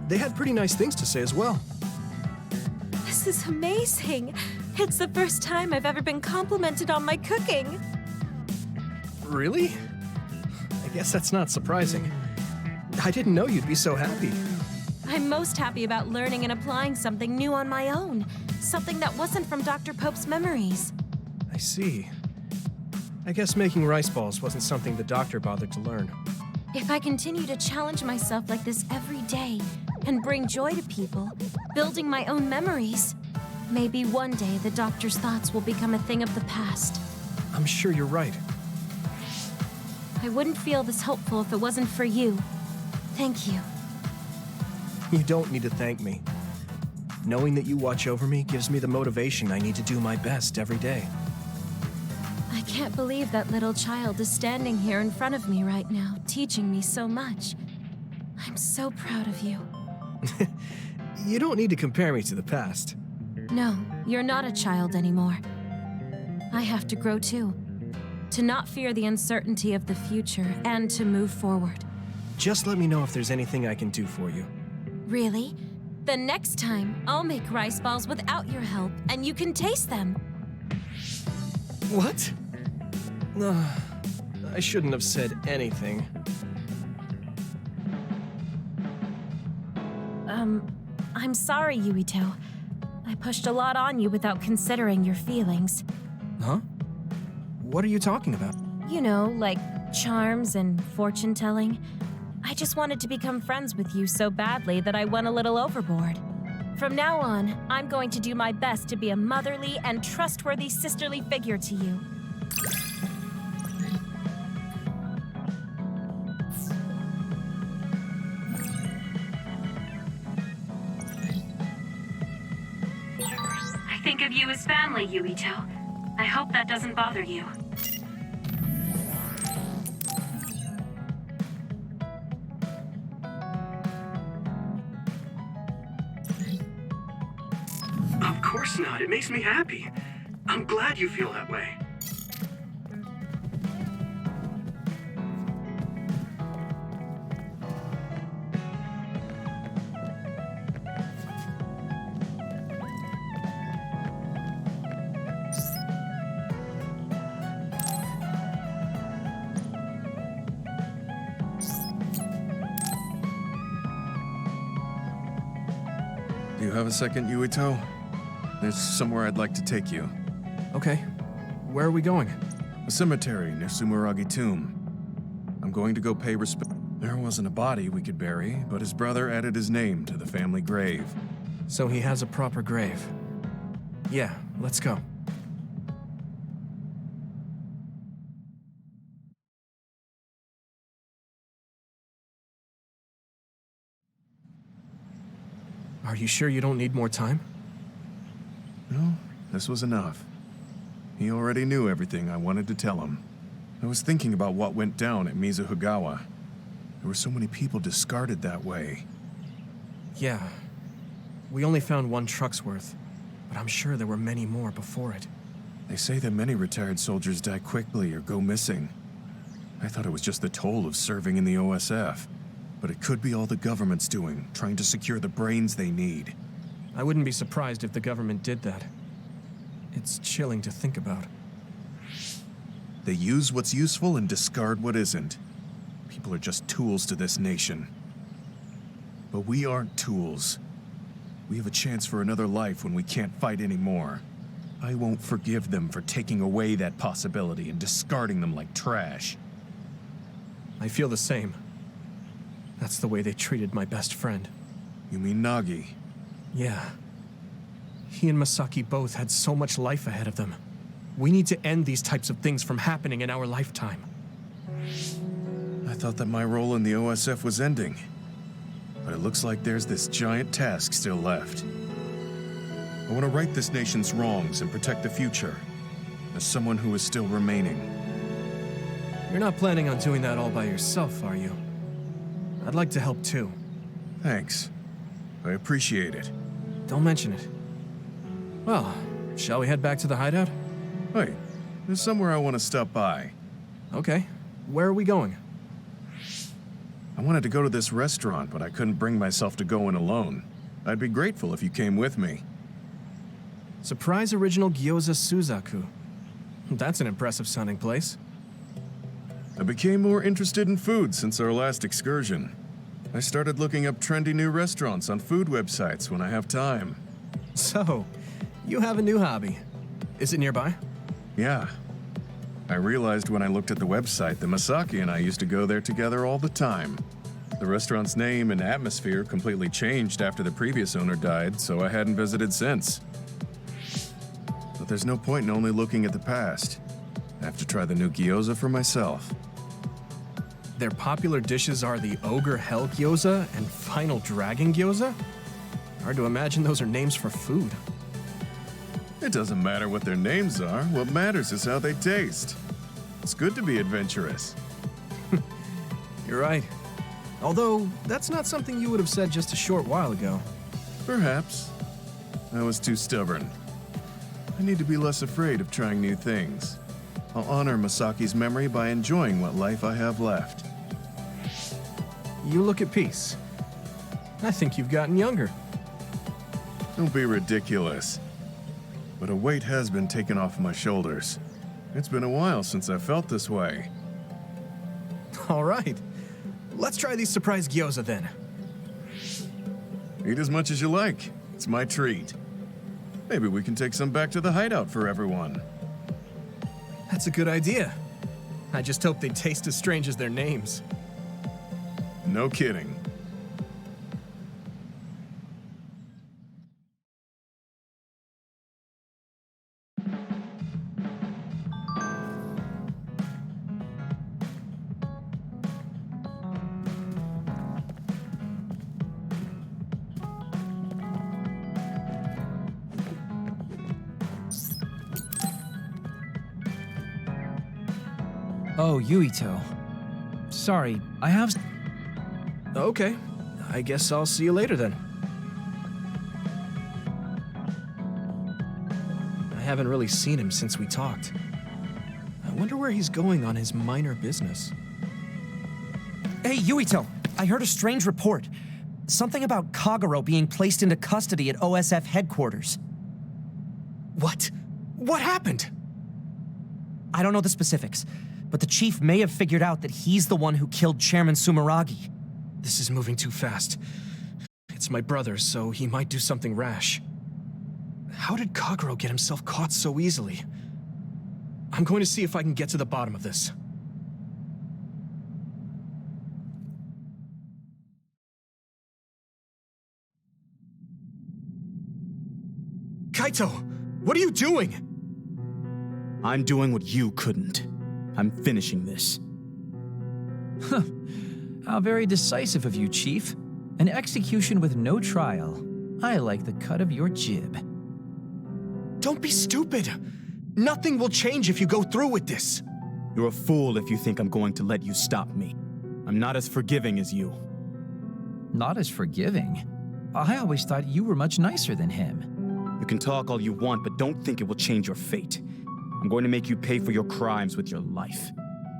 S2: They had pretty nice things to say as well.
S16: This is amazing. It's the first time I've ever been complimented on my cooking.
S2: Really? I guess that's not surprising. I didn't know you'd be so happy.
S16: I'm most happy about learning and applying something new on my own. Something that wasn't from Dr. Pope's memories.
S2: I see. I guess making rice balls wasn't something the doctor bothered to learn.
S16: If I continue to challenge myself like this every day and bring joy to people, building my own memories, maybe one day the doctor's thoughts will become a thing of the past.
S2: I'm sure you're right.
S16: I wouldn't feel this hopeful if it wasn't for you. Thank you.
S2: You don't need to thank me. Knowing that you watch over me gives me the motivation I need to do my best every day.
S16: I can't believe that little child is standing here in front of me right now, teaching me so much. I'm so proud of you.
S2: You don't need to compare me to the past.
S16: No, you're not a child anymore. I have to grow too. To not fear the uncertainty of the future and to move forward.
S2: Just let me know if there's anything I can do for you.
S16: Really? Then next time, I'll make rice balls without your help, and you can taste them.
S2: What? I shouldn't have said anything.
S16: I'm sorry, Yuito. I pushed a lot on you without considering your feelings.
S2: Huh? What are you talking about?
S16: You know, like charms and fortune-telling. I just wanted to become friends with you so badly that I went a little overboard. From now on, I'm going to do my best to be a motherly and trustworthy sisterly figure to you.
S9: I think of you as family, Yuito. I hope that doesn't bother you.
S14: Of course not. It makes me happy. I'm glad you feel that way.
S6: Do you have a second, Yuito? There's somewhere I'd like to take you.
S2: Okay. Where are we going?
S6: A cemetery near Sumeragi Tomb. I'm going to go pay respect. There wasn't a body we could bury, but his brother added his name to the family grave.
S2: So he has a proper grave. Yeah, let's go. Are you sure you don't need more time?
S6: No, this was enough. He already knew everything I wanted to tell him. I was thinking about what went down at Mizuhigawa. There were so many people discarded that way.
S2: Yeah. We only found one truck's worth, but I'm sure there were many more before it.
S6: They say that many retired soldiers die quickly or go missing. I thought it was just the toll of serving in the OSF. But it could be all the government's doing, trying to secure the brains they need.
S2: I wouldn't be surprised if the government did that. It's chilling to think about.
S6: They use what's useful and discard what isn't. People are just tools to this nation. But we aren't tools. We have a chance for another life when we can't fight anymore. I won't forgive them for taking away that possibility and discarding them like trash.
S2: I feel the same. That's the way they treated my best friend.
S6: You mean Nagi?
S2: Yeah. He and Masaki both had so much life ahead of them. We need to end these types of things from happening in our lifetime.
S6: I thought that my role in the OSF was ending. But it looks like there's this giant task still left. I want to right this nation's wrongs and protect the future, as someone who is still remaining.
S2: You're not planning on doing that all by yourself, are you? I'd like to help too.
S6: Thanks. I appreciate it.
S2: Don't mention it. Well, shall we head back to the hideout?
S6: Wait, there's somewhere I want to stop by.
S2: Okay. Where are we going?
S6: I wanted to go to this restaurant, but I couldn't bring myself to go in alone. I'd be grateful if you came with me.
S2: Surprise Original Gyoza Suzaku. That's an impressive sounding place.
S6: I became more interested in food since our last excursion. I started looking up trendy new restaurants on food websites when I have time.
S2: So, you have a new hobby. Is it nearby?
S6: Yeah. I realized when I looked at the website that Masaki and I used to go there together all the time. The restaurant's name and atmosphere completely changed after the previous owner died, so I hadn't visited since. But there's no point in only looking at the past. I have to try the new gyoza for myself.
S2: Their popular dishes are the Ogre Hell Gyoza and Final Dragon Gyoza? Hard to imagine those are names for food.
S6: It doesn't matter what their names are. What matters is how they taste. It's good to be adventurous.
S2: You're right. Although, that's not something you would have said just a short while ago.
S6: Perhaps. I was too stubborn. I need to be less afraid of trying new things. I'll honor Masaki's memory by enjoying what life I have left.
S2: You look at peace. I think you've gotten younger.
S6: Don't be ridiculous. But a weight has been taken off my shoulders. It's been a while since I felt this way.
S2: All right. Let's try these surprise gyoza then.
S6: Eat as much as you like. It's my treat. Maybe we can take some back to the hideout for everyone.
S2: That's a good idea. I just hope they taste as strange as their names.
S6: No kidding.
S12: Oh, Yuito. Sorry, I have...
S2: Okay. I guess I'll see you later then. I haven't really seen him since we talked. I wonder where he's going on his minor business.
S7: Hey, Yuito, I heard a strange report. Something about Kagero being placed into custody at OSF headquarters.
S2: What? What happened?
S7: I don't know the specifics, but the chief may have figured out that he's the one who killed Chairman Sumeragi.
S2: This is moving too fast. It's my brother, so he might do something rash. How did Kagero get himself caught so easily? I'm going to see if I can get to the bottom of this. Kaito! What are you doing?
S15: I'm doing what you couldn't. I'm finishing this.
S12: Huh. How very decisive of you, Chief. An execution with no trial. I like the cut of your jib.
S2: Don't be stupid! Nothing will change if you go through with this.
S15: You're a fool if you think I'm going to let you stop me. I'm not as forgiving as you.
S12: Not as forgiving? I always thought you were much nicer than him.
S15: You can talk all you want, but don't think it will change your fate. I'm going to make you pay for your crimes with your life.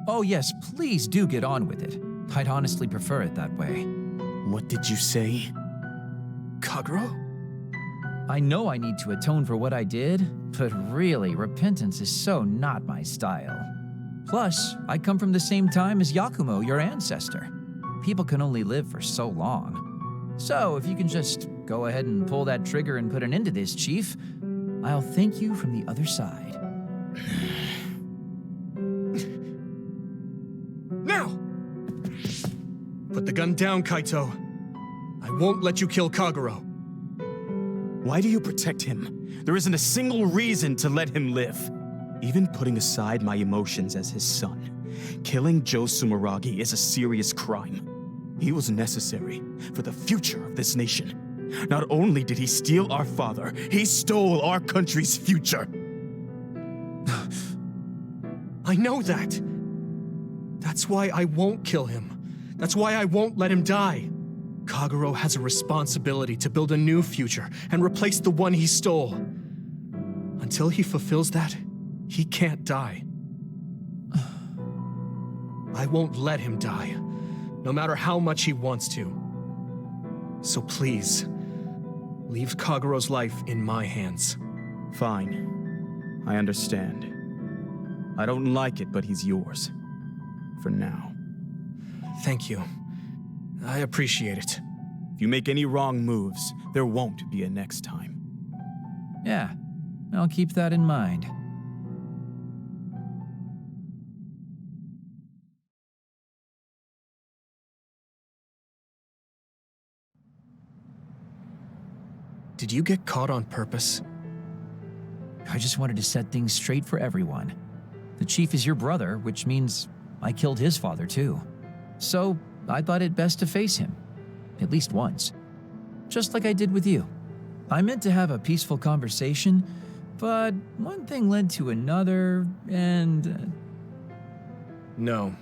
S12: Oh yes, please do get on with it. I'd honestly prefer it that way.
S15: What did you say?
S2: Kagero?
S12: I know I need to atone for what I did, but really, repentance is so not my style. Plus, I come from the same time as Yakumo, your ancestor. People can only live for so long. So, if you can just go ahead and pull that trigger and put an end to this, Chief, I'll thank you from the other side.
S2: Now! Put the gun down, Kaito. I won't let you kill Kagero.
S15: Why do you protect him? There isn't a single reason to let him live. Even putting aside my emotions as his son, killing Joe Sumeragi is a serious crime. He was necessary for the future of this nation. Not only did he steal our father, he stole our country's future.
S2: I know that. That's why I won't kill him. That's why I won't let him die. Kagero has a responsibility to build a new future and replace the one he stole. Until he fulfills that, he can't die. I won't let him die, no matter how much he wants to. So please, leave Kagero's life in my hands.
S15: Fine. I understand. I don't like it, but he's yours. For now.
S2: Thank you. I appreciate it.
S15: If you make any wrong moves, there won't be a next time.
S12: Yeah, I'll keep that in mind.
S2: Did you get caught on purpose?
S12: I just wanted to set things straight for everyone. The chief is your brother, which means I killed his father too. So I thought it best to face him, at least once. Just like I did with you. I meant to have a peaceful conversation, but one thing led to another, and...
S2: No.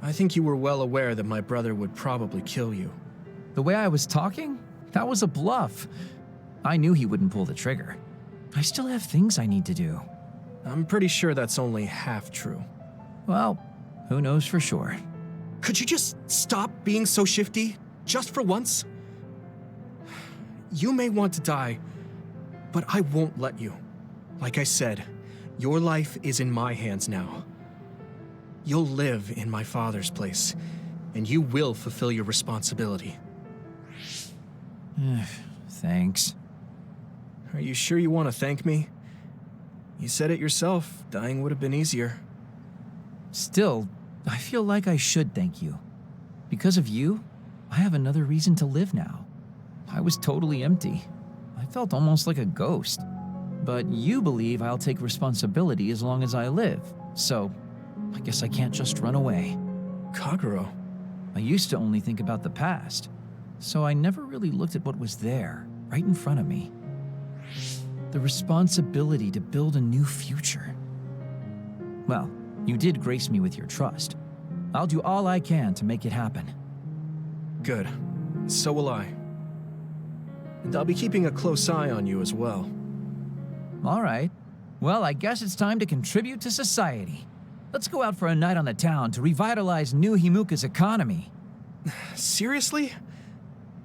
S2: I think you were well aware that my brother would probably kill you.
S12: The way I was talking? That was a bluff. I knew he wouldn't pull the trigger. I still have things I need to do.
S2: I'm pretty sure that's only half true.
S12: Well, who knows for sure.
S2: Could you just stop being so shifty, just for once? You may want to die, but I won't let you. Like I said, your life is in my hands now. You'll live in my father's place, and you will fulfill your responsibility.
S12: Thanks.
S2: Are you sure you want to thank me? You said it yourself, dying would have been easier.
S12: Still, I feel like I should thank you. Because of you, I have another reason to live now. I was totally empty. I felt almost like a ghost. But you believe I'll take responsibility as long as I live, so I guess I can't just run away.
S2: Kagero.
S12: I used to only think about the past, so I never really looked at what was there, right in front of me. The responsibility to build a new future. Well, you did grace me with your trust. I'll do all I can to make it happen.
S2: Good. So will I. And I'll be keeping a close eye on you as well.
S12: All right. Well, I guess it's time to contribute to society. Let's go out for a night on the town to revitalize New Himuka's economy.
S2: Seriously?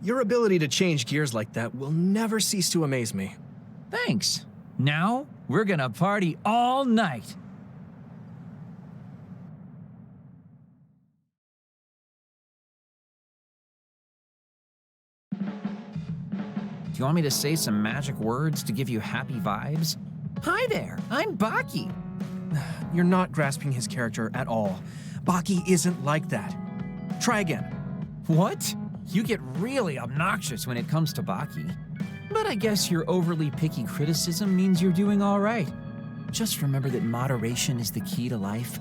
S2: Your ability to change gears like that will never cease to amaze me.
S12: Thanks. Now, we're gonna party all night. Do you want me to say some magic words to give you happy vibes? Hi there, I'm Baki.
S2: You're not grasping his character at all. Baki isn't like that. Try again.
S12: What? You get really obnoxious when it comes to Baki. But I guess your overly picky criticism means you're doing all right. Just remember that moderation is the key to life.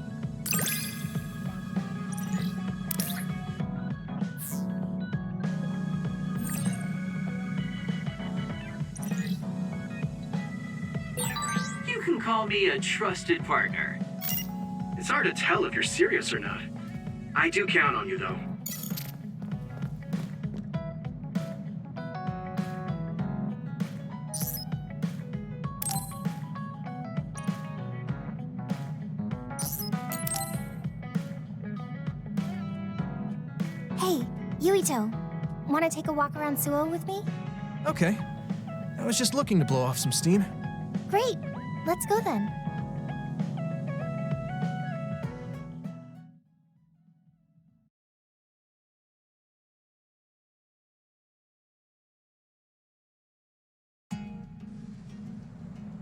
S14: You can call me a trusted partner. It's hard to tell if you're serious or not. I do count on you, though.
S13: Hey, Yuito, want to take a walk around Suo with me?
S2: Okay. I was just looking to blow off some steam.
S13: Great, let's go then.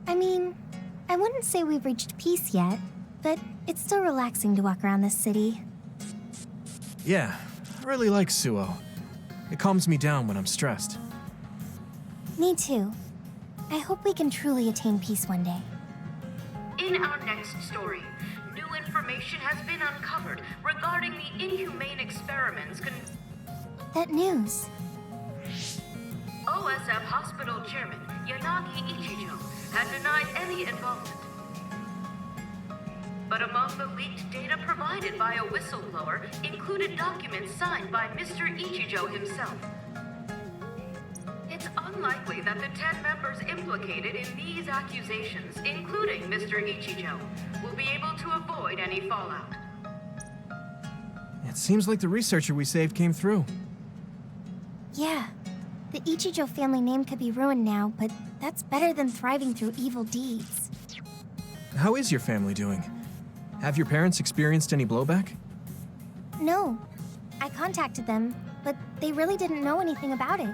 S13: I mean, I wouldn't say we've reached peace yet, but it's still relaxing to walk around this city.
S2: Yeah, I really like Suo. It calms me down when I'm stressed.
S13: Me too. I hope we can truly attain peace one day.
S17: In our next story, new information has been uncovered regarding the inhumane experiments
S13: That news.
S17: OSF Hospital Chairman Yanagi Ichijo had denied any involvement. But among the leaked data provided by a whistleblower included documents signed by Mr. Ichijo himself. It's unlikely that the 10 members implicated in these accusations, including Mr. Ichijo, will be able to avoid any fallout.
S2: It seems like the researcher we saved came through.
S13: Yeah. The Ichijo family name could be ruined now, but that's better than thriving through evil deeds.
S2: How is your family doing? Have your parents experienced any blowback?
S13: No. I contacted them, but they really didn't know anything about it.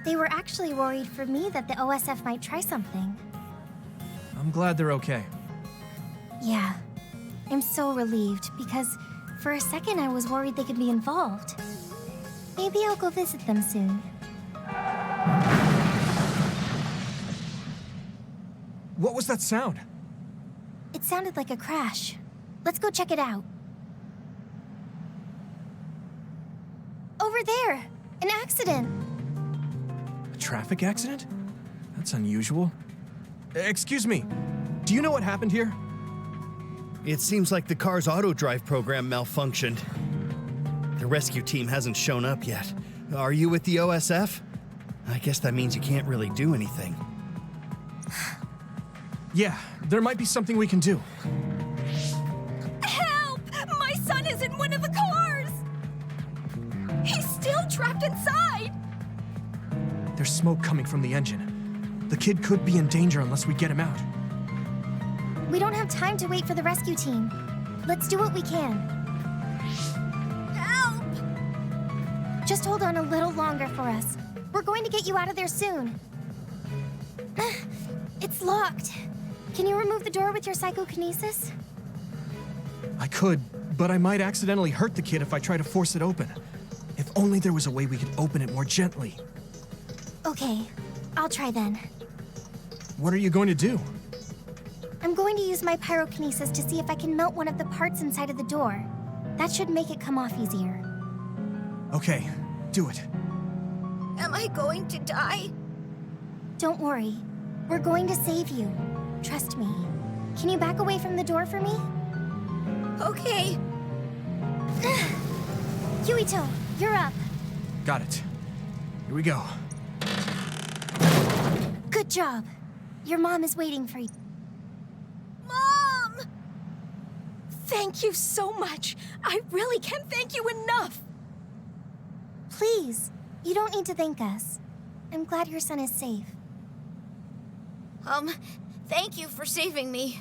S13: They were actually worried for me that the OSF might try something.
S2: I'm glad they're okay.
S13: Yeah. I'm so relieved, because for a second I was worried they could be involved. Maybe I'll go visit them soon.
S2: What was that sound?
S13: It sounded like a crash. Let's go check it out. Over there! An accident!
S2: A traffic accident? That's unusual. Excuse me, do you know what happened here?
S18: It seems like the car's auto-drive program malfunctioned. The rescue team hasn't shown up yet. Are you with the OSF? I guess that means you can't really do anything.
S2: Yeah, there might be something we can do.
S19: Help! My son is in one of the cars! He's still trapped inside!
S2: There's smoke coming from the engine. The kid could be in danger unless we get him out.
S13: We don't have time to wait for the rescue team. Let's do what we can.
S19: Help!
S13: Just hold on a little longer for us. We're going to get you out of there soon. It's locked. Can you remove the door with your psychokinesis?
S2: I could, but I might accidentally hurt the kid if I try to force it open. If only there was a way we could open it more gently.
S13: Okay, I'll try then.
S2: What are you going to do?
S13: I'm going to use my pyrokinesis to see if I can melt one of the parts inside of the door. That should make it come off easier.
S2: Okay, do it.
S19: Am I going to die?
S13: Don't worry. We're going to save you. Trust me. Can you back away from the door for me?
S19: Okay.
S13: Yuito, you're up.
S2: Got it. Here we go.
S13: Good job. Your mom is waiting for you.
S19: Mom! Thank you so much. I really can't thank you enough.
S13: Please, you don't need to thank us. I'm glad your son is safe.
S19: Thank you for saving me.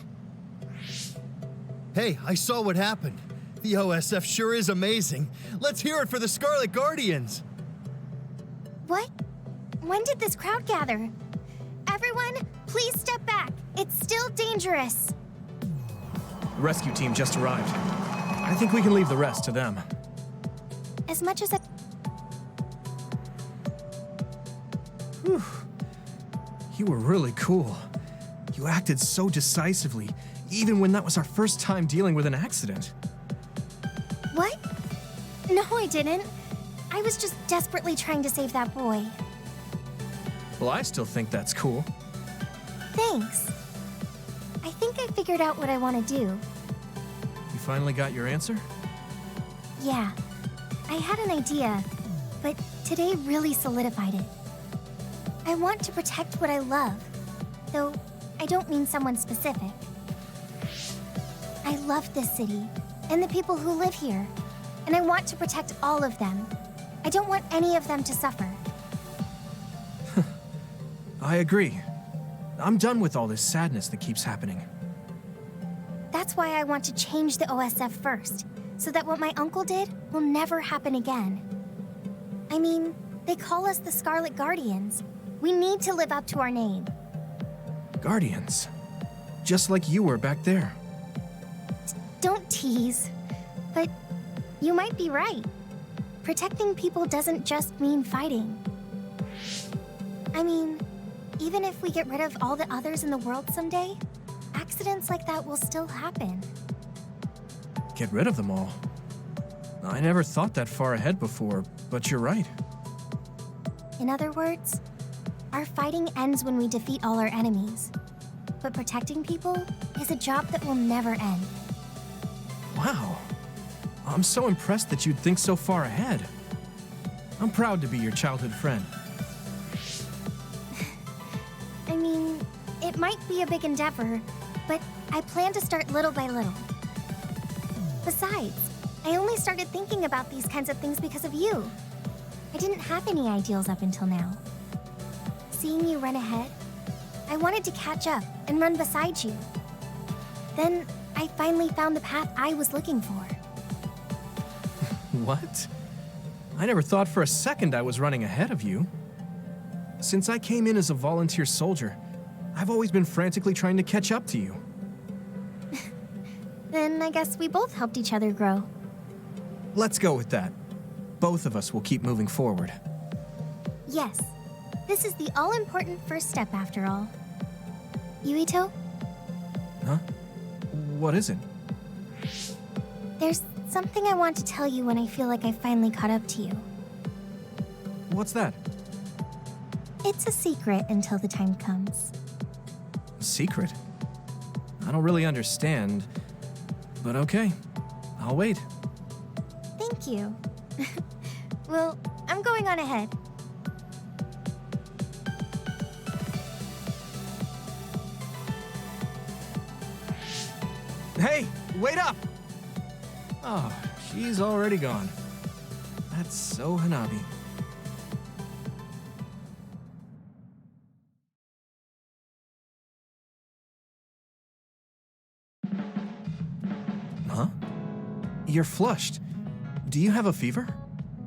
S18: Hey, I saw what happened. The OSF sure is amazing. Let's hear it for the Scarlet Guardians.
S13: What? When did this crowd gather? Everyone, please step back. It's still dangerous.
S2: The rescue team just arrived. I think we can leave the rest to them.
S13: As much as I...
S2: Whew. You were really cool. You acted so decisively, even when that was our first time dealing with an accident.
S13: What? No, I didn't. I was just desperately trying to save that boy.
S2: Well, I still think that's cool.
S13: Thanks. I think I figured out what I want to do.
S2: You finally got your answer?
S13: Yeah. I had an idea, but today really solidified it. I want to protect what I love, though I don't mean someone specific. I love this city, and the people who live here, and I want to protect all of them. I don't want any of them to suffer.
S2: I agree. I'm done with all this sadness that keeps happening.
S13: That's why I want to change the OSF first, so that what my uncle did will never happen again. I mean, they call us the Scarlet Guardians. We need to live up to our name.
S2: Guardians. Just like you were back there.
S13: Don't tease. But you might be right. protecting people doesn't just mean fighting. I mean, even if we get rid of all the others in the world someday, accidents like that will still happen.
S2: Get rid of them all? I never thought that far ahead before, but you're right.
S13: In other words, our fighting ends when we defeat all our enemies. But protecting people is a job that will never end.
S2: Wow. I'm so impressed that you'd think so far ahead. I'm proud to be your childhood friend.
S13: I mean, it might be a big endeavor, but I plan to start little by little. Besides, I only started thinking about these kinds of things because of you. I didn't have any ideals up until now. Seeing you run ahead, I wanted to catch up and run beside you. Then I finally found the path I was looking for.
S2: What? I never thought for a second I was running ahead of you. Since I came in as a volunteer soldier, I've always been frantically trying to catch up to you.
S13: Then I guess we both helped each other grow.
S2: Let's go with that. Both of us will keep moving forward.
S13: Yes, this is the all-important first step after all. Yuito?
S2: Huh? What is it?
S13: There's something I want to tell you when I feel like I finally caught up to you.
S2: What's that?
S13: It's a secret until the time comes.
S2: Secret? I don't really understand, but okay. I'll wait.
S13: Thank you. Well, I'm going on ahead.
S2: Hey, wait up! Oh, she's already gone. That's so Hanabi. Huh? You're flushed. Do you have a fever?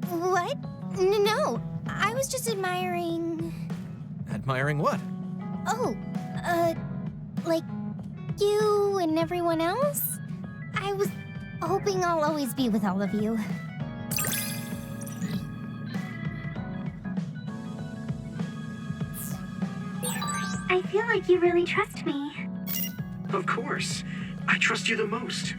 S13: What? No, I was just admiring...
S2: Admiring what?
S13: Oh, like you and everyone else? I was hoping I'll always be with all of you.
S9: I feel like you really trust me.
S14: Of course. I trust you the most.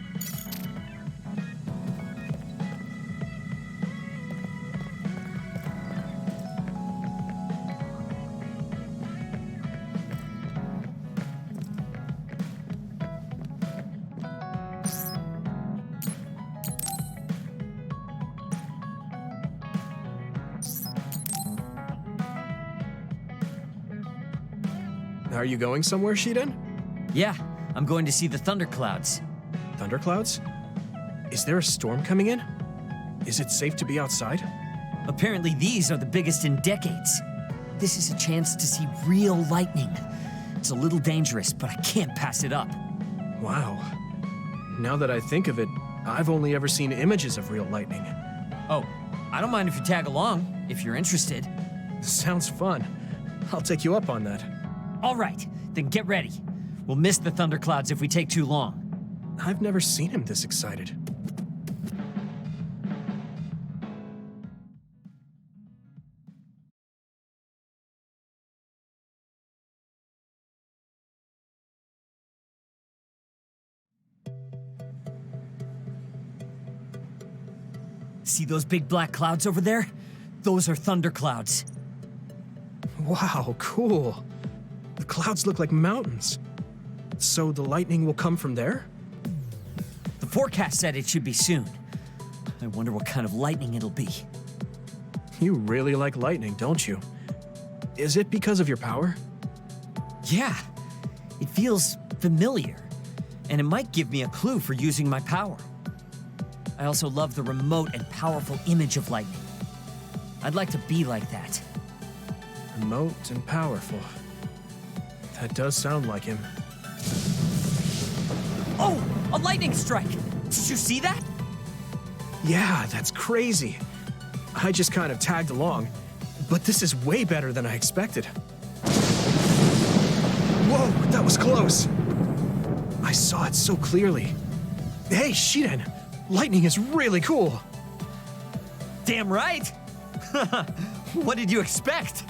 S2: Are you going somewhere, Shiden?
S20: Yeah, I'm going to see the thunderclouds.
S2: Thunderclouds? Is there a storm coming in? Is it safe to be outside?
S20: Apparently these are the biggest in decades. This is a chance to see real lightning. It's a little dangerous, but I can't pass it up.
S2: Wow. Now that I think of it, I've only ever seen images of real lightning.
S20: Oh, I don't mind if you tag along, if you're interested.
S2: Sounds fun. I'll take you up on that.
S20: All right, then get ready. We'll miss the thunderclouds if we take too long.
S2: I've never seen him this excited.
S20: See those big black clouds over there? Those are thunderclouds.
S2: Wow, cool. The clouds look like mountains. So the lightning will come from there?
S20: The forecast said it should be soon. I wonder what kind of lightning it'll be.
S2: You really like lightning, don't you? Is it because of your power?
S20: Yeah, it feels familiar, and it might give me a clue for using my power. I also love the remote and powerful image of lightning. I'd like to be like that.
S2: Remote and powerful. That does sound like him.
S20: Oh, a lightning strike! Did you see that?
S2: Yeah, that's crazy. I just kind of tagged along, but this is way better than I expected. Whoa, that was close. I saw it so clearly. Hey, Shiden, lightning is really cool.
S20: Damn right! What did you expect?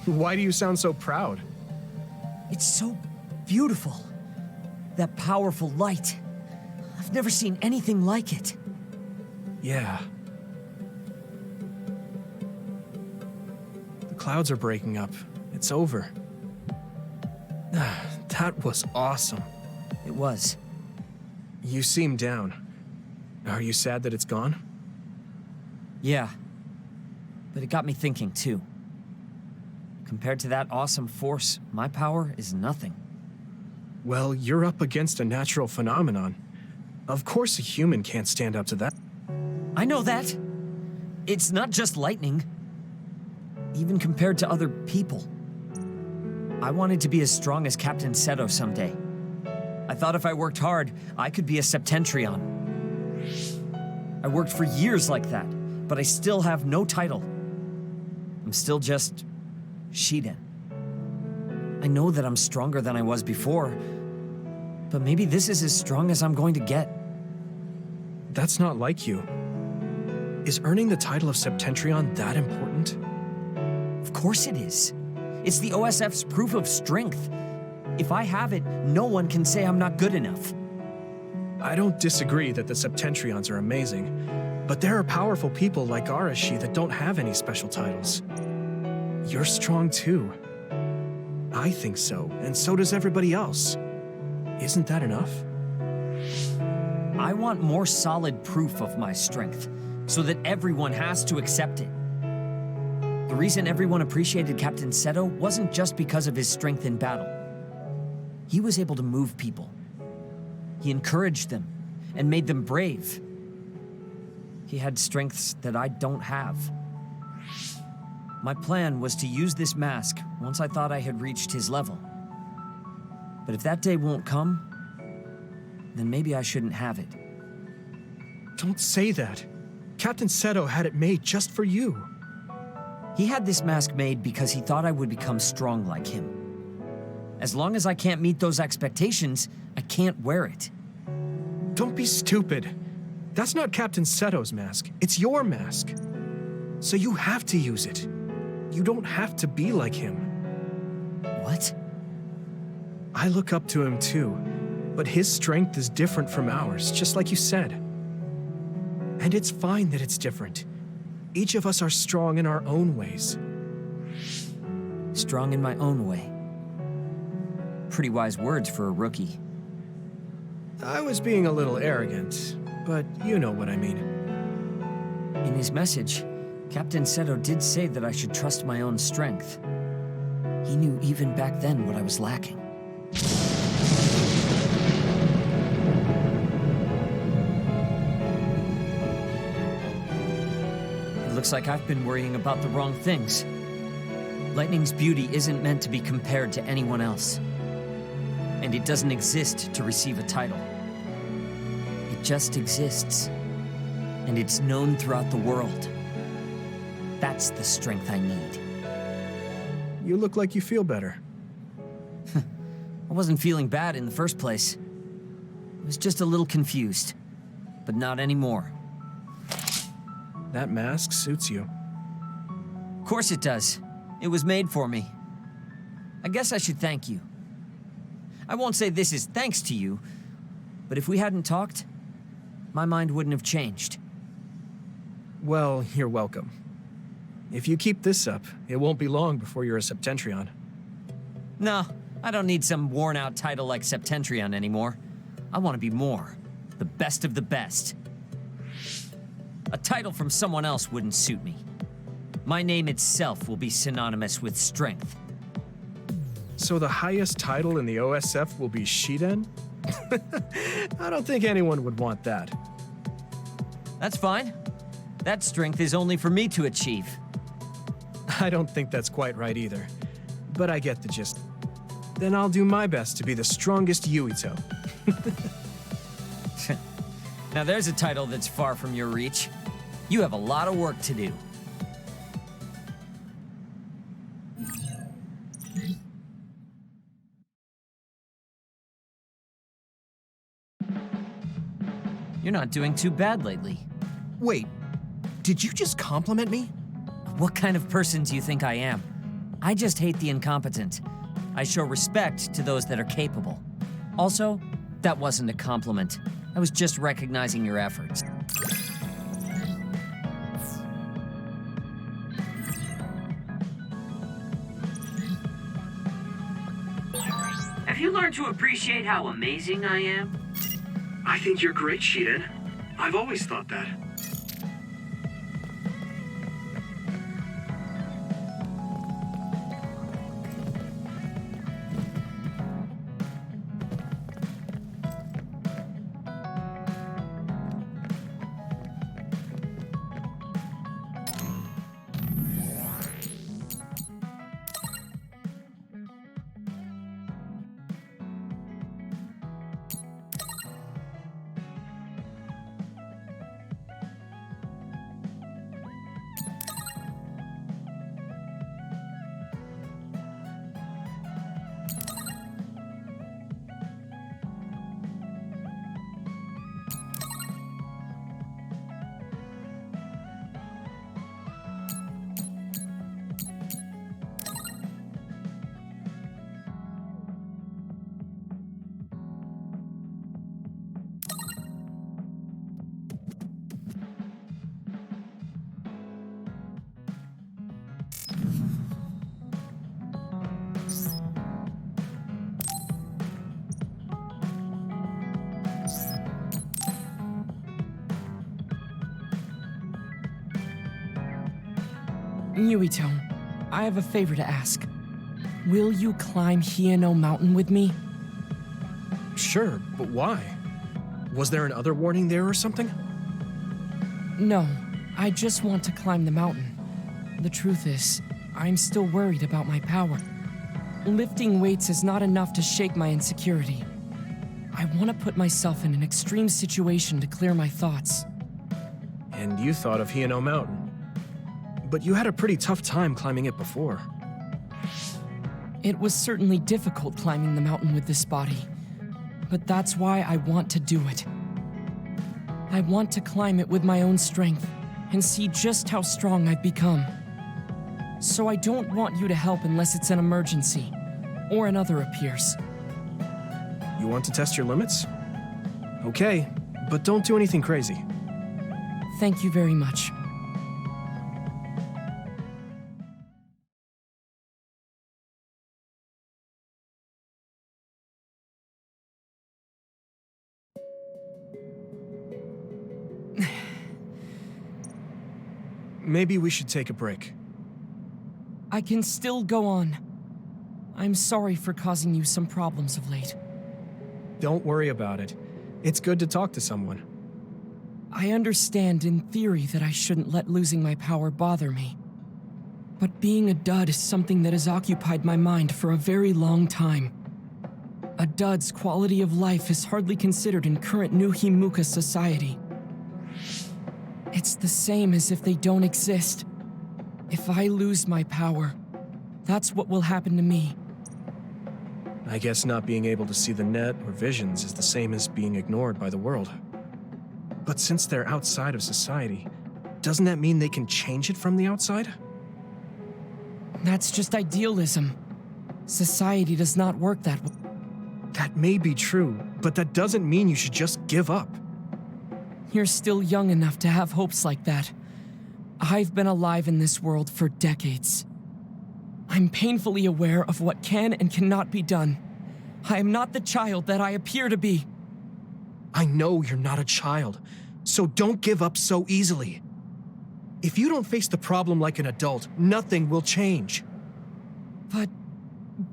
S2: Why do you sound so proud?
S20: It's so beautiful. That powerful light. I've never seen anything like it.
S2: Yeah. The clouds are breaking up. It's over. That was awesome.
S20: It was.
S2: You seem down. Are you sad that it's gone?
S20: Yeah. But it got me thinking, too. Compared to that awesome force, my power is nothing.
S2: Well, you're up against a natural phenomenon. Of course a human can't stand up to that.
S20: I know that. It's not just lightning. Even compared to other people. I wanted to be as strong as Captain Seto someday. I thought if I worked hard, I could be a Septentrion. I worked for years like that, but I still have no title. I'm still just Shiden. I know that I'm stronger than I was before, but maybe this is as strong as I'm going to get.
S2: That's not like you. Is earning the title of Septentrion that important?
S20: Of course it is. It's the OSF's proof of strength. If I have it, no one can say I'm not good enough.
S2: I don't disagree that the Septentrions are amazing, but there are powerful people like Arashi that don't have any special titles. You're strong too. I think so, and so does everybody else. Isn't that enough?
S20: I want more solid proof of my strength, so that everyone has to accept it. The reason everyone appreciated Captain Seto wasn't just because of his strength in battle. He was able to move people. He encouraged them and made them brave. He had strengths that I don't have. My plan was to use this mask once I thought I had reached his level. But if that day won't come, then maybe I shouldn't have it.
S2: Don't say that. Captain Seto had it made just for you.
S20: He had this mask made because he thought I would become strong like him. As long as I can't meet those expectations, I can't wear it.
S2: Don't be stupid. That's not Captain Seto's mask. It's your mask. So you have to use it. You don't have to be like him.
S20: What?
S2: I look up to him too, but his strength is different from ours, just like you said. And it's fine that it's different. Each of us are strong in our own ways.
S20: Strong in my own way. Pretty wise words for a rookie.
S2: I was being a little arrogant, but you know what I mean.
S20: In his message, Captain Seto did say that I should trust my own strength. He knew even back then what I was lacking. It looks like I've been worrying about the wrong things. Lightning's beauty isn't meant to be compared to anyone else. And it doesn't exist to receive a title. It just exists. And it's known throughout the world. That's the strength I need.
S2: You look like you feel better.
S20: I wasn't feeling bad in the first place. I was just a little confused. But not anymore.
S2: That mask suits you.
S20: Of course it does. It was made for me. I guess I should thank you. I won't say this is thanks to you, but if we hadn't talked, my mind wouldn't have changed.
S2: Well, you're welcome. If you keep this up, it won't be long before you're a Septentrion.
S20: No, I don't need some worn-out title like Septentrion anymore. I want to be more. The best of the best. A title from someone else wouldn't suit me. My name itself will be synonymous with strength.
S2: So the highest title in the OSF will be Shiden? I don't think anyone would want that.
S20: That's fine. That strength is only for me to achieve.
S2: I don't think that's quite right either. But I get the gist. Then I'll do my best to be the strongest Yuito.
S20: Now there's a title that's far from your reach. You have a lot of work to do. You're not doing too bad lately.
S6: Wait,
S2: Did you just compliment me?
S20: What kind of person do you think I am? I just hate the incompetent. I show respect to those that are capable. Also, that wasn't a compliment. I was just recognizing your efforts.
S14: Have you learned to appreciate how amazing I am?
S10: I think you're great, Shiden. I've always thought that.
S5: Yuito, I have a favor to ask. Will you climb Hieno Mountain with me?
S2: Sure, but why? Was there an other warning there or something?
S5: No, I just want to climb the mountain. The truth is, I'm still worried about my power. Lifting weights is not enough to shake my insecurity. I want to put myself in an extreme situation to clear my thoughts.
S2: And you thought of Hieno Mountain. But you had a pretty tough time climbing it before.
S5: It was certainly difficult climbing the mountain with this body, but that's why I want to do it. I want to climb it with my own strength and see just how strong I've become. So I don't want you to help unless it's an emergency, or another appears.
S2: You want to test your limits? Okay, but don't do anything crazy.
S5: Thank you very much.
S2: Maybe we should take a break.
S5: I can still go on. I'm sorry for causing you some problems of late.
S2: Don't worry about it. It's good to talk to someone.
S5: I understand in theory that I shouldn't let losing my power bother me. But being a dud is something that has occupied my mind for a very long time. A dud's quality of life is hardly considered in current New Himuka society. It's the same as if they don't exist. If I lose my power, that's what will happen to me.
S2: I guess not being able to see the net or visions is the same as being ignored by the world. But since they're outside of society, doesn't that mean they can change it from the outside?
S5: That's just idealism. Society does not work that way.
S2: That may be true, but that doesn't mean you should just give up.
S5: You're still young enough to have hopes like that. I've been alive in this world for decades. I'm painfully aware of what can and cannot be done. I am not the child that I appear to be.
S2: I know you're not a child, so don't give up so easily. If you don't face the problem like an adult, nothing will change.
S5: But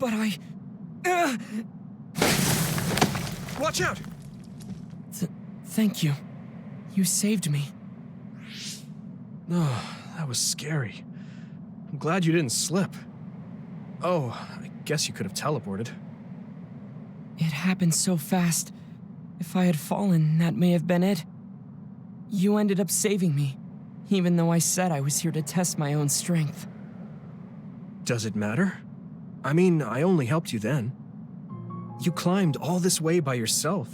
S5: I...
S2: Watch out!
S5: Thank you. You saved me.
S2: Oh, that was scary. I'm glad you didn't slip. Oh, I guess you could have teleported.
S5: It happened so fast. If I had fallen, that may have been it. You ended up saving me, even though I said I was here to test my own strength.
S2: Does it matter? I mean, I only helped you then. You climbed all this way by yourself.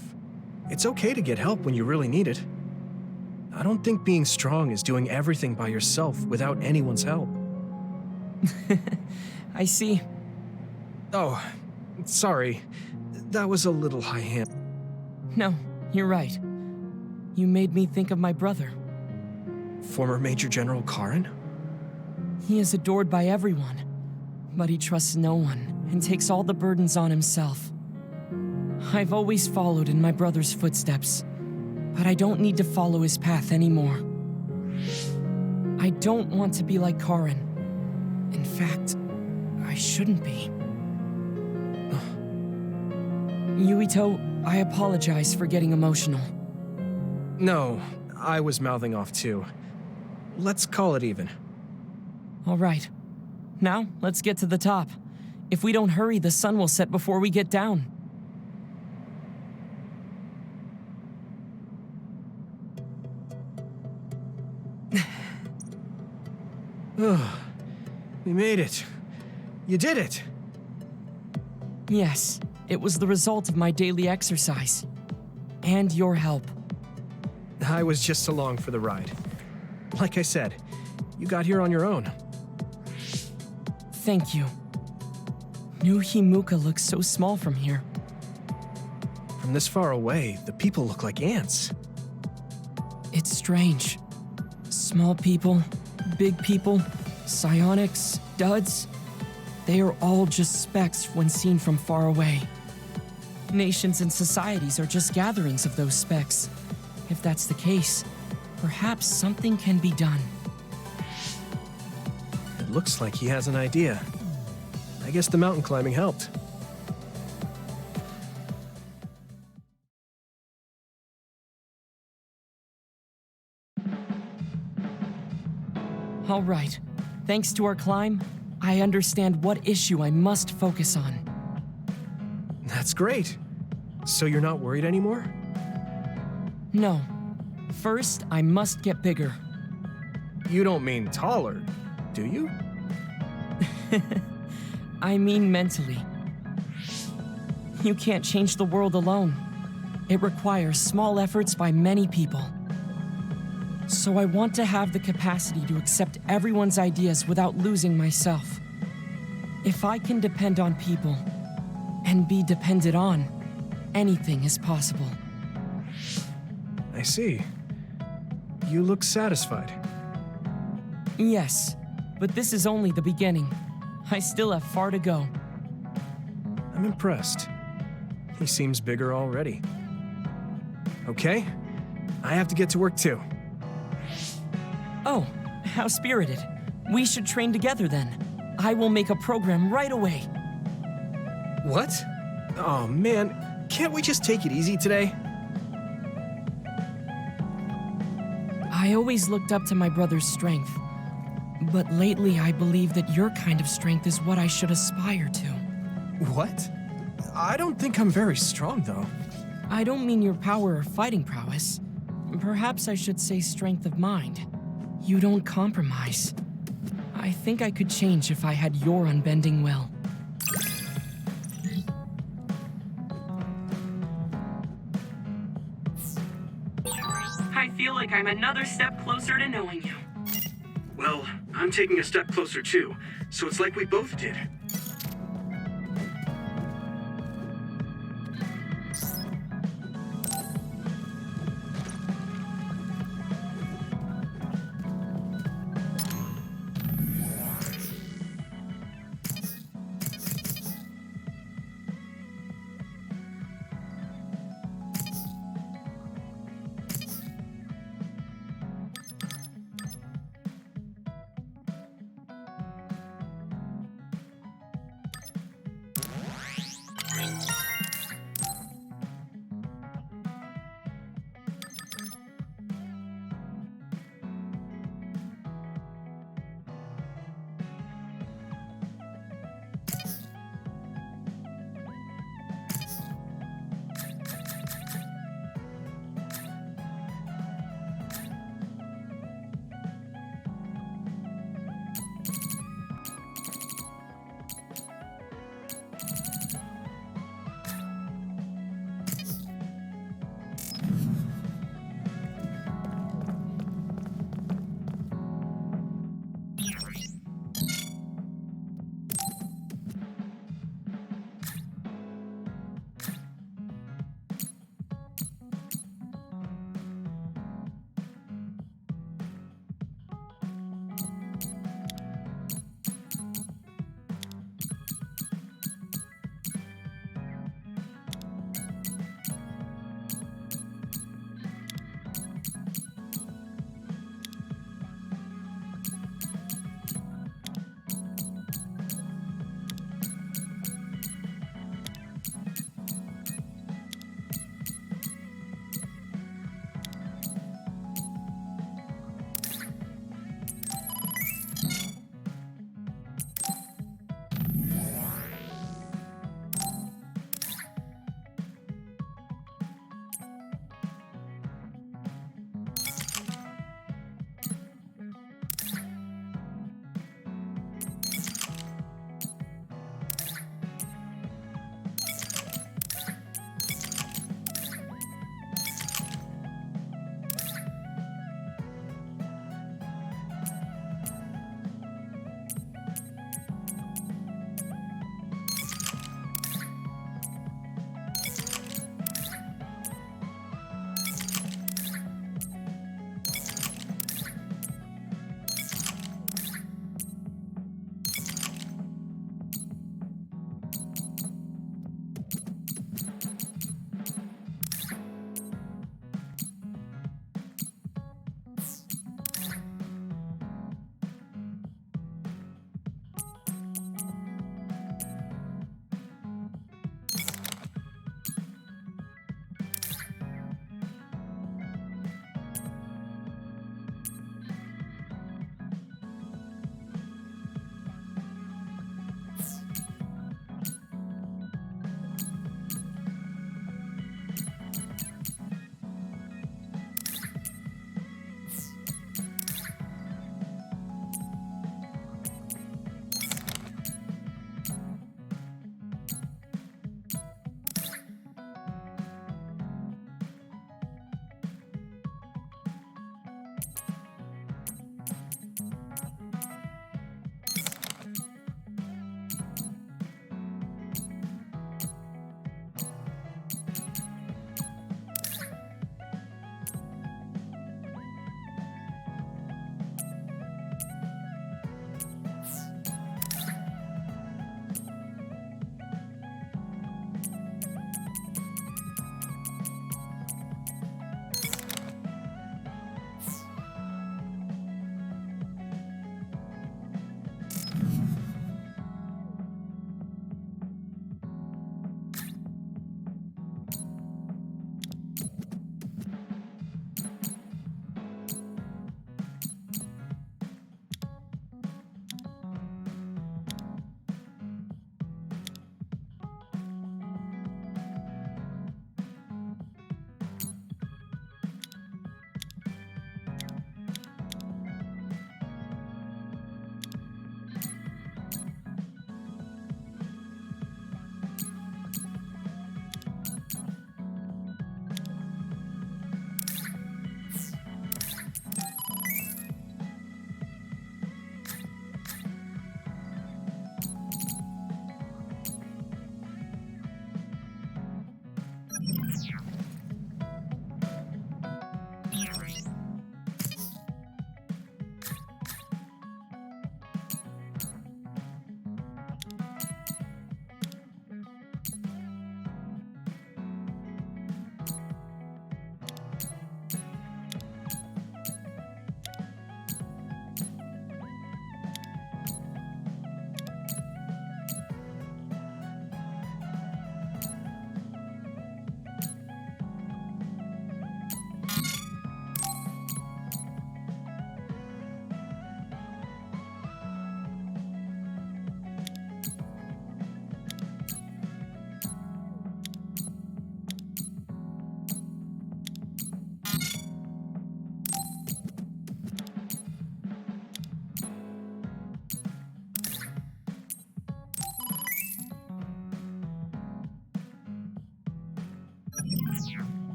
S2: It's okay to get help when you really need it. I don't think being strong is doing everything by yourself without anyone's help.
S5: I see.
S2: Oh, sorry. That was a little high-handed.
S5: No, you're right. You made me think of my brother.
S2: Former Major General Karin?
S5: He is adored by everyone, but he trusts no one and takes all the burdens on himself. I've always followed in my brother's footsteps, but I don't need to follow his path anymore. I don't want to be like Karin. In fact, I shouldn't be. Yuito, I apologize for getting emotional.
S2: No, I was mouthing off too. Let's call it even.
S5: All right. Now, let's get to the top. If we don't hurry, the sun will set before we get down.
S2: We made it. You did it.
S5: Yes, it was the result of my daily exercise. And your help.
S2: I was just along for the ride. Like I said, you got here on your own.
S5: Thank you. New Himuka looks so small from here.
S2: From this far away, the people look like ants.
S5: It's strange. Small people, big people, psionics, duds. They are all just specks when seen from far away. Nations and societies are just gatherings of those specks. If that's the case, perhaps something can be done.
S2: It looks like he has an idea. I guess the mountain climbing helped.
S5: All right. Thanks to our climb, I understand what issue I must focus on.
S2: That's great. So you're not worried anymore?
S5: No. First, I must get bigger.
S2: You don't mean taller, do you?
S5: I mean mentally. You can't change the world alone. It requires small efforts by many people. So I want to have the capacity to accept everyone's ideas without losing myself. If I can depend on people, and be depended on, anything is possible.
S2: I see. You look satisfied.
S5: Yes, but this is only the beginning. I still have far to go.
S2: I'm impressed. He seems bigger already. Okay, I have to get to work too.
S5: Oh, how spirited. We should train together then. I will make a program right away.
S2: What? Oh man, can't we just take it easy today?
S5: I always looked up to my brother's strength. But lately I believe that your kind of strength is what I should aspire to.
S2: What? I don't think I'm very strong though.
S5: I don't mean your power or fighting prowess. Perhaps I should say strength of mind. You don't compromise. I think I could change if I had your unbending will. I feel like I'm another step closer to knowing you.
S14: Well, I'm taking a step closer too, so it's like we both did.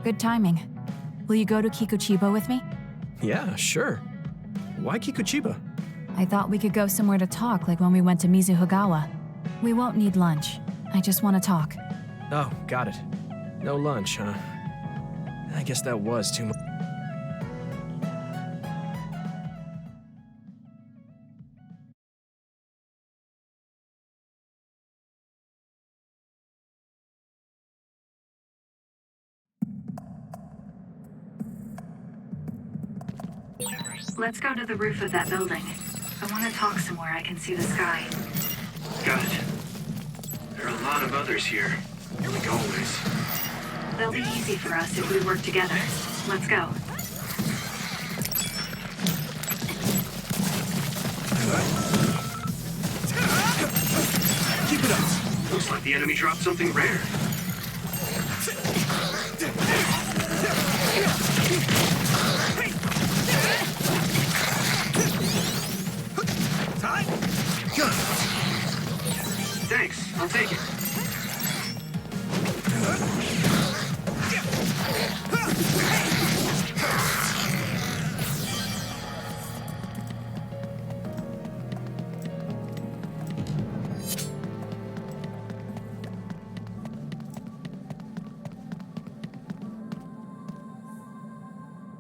S3: Good timing. Will you go to Kikuchiba with me?
S2: Yeah, sure. Why Kikuchiba?
S3: I thought we could go somewhere to talk, like when we went to Mizuhigawa. We won't need lunch. I just want to talk.
S2: Oh, got it. No lunch, huh? I guess that was too much.
S9: Let's go to the roof of that building. I want to talk somewhere I can see the sky.
S14: Got it. There are a lot of others here. Like always.
S9: They'll be easy for us if we work together. Let's go.
S14: Keep it up. Looks like the enemy dropped something rare. Thanks, I'll take it.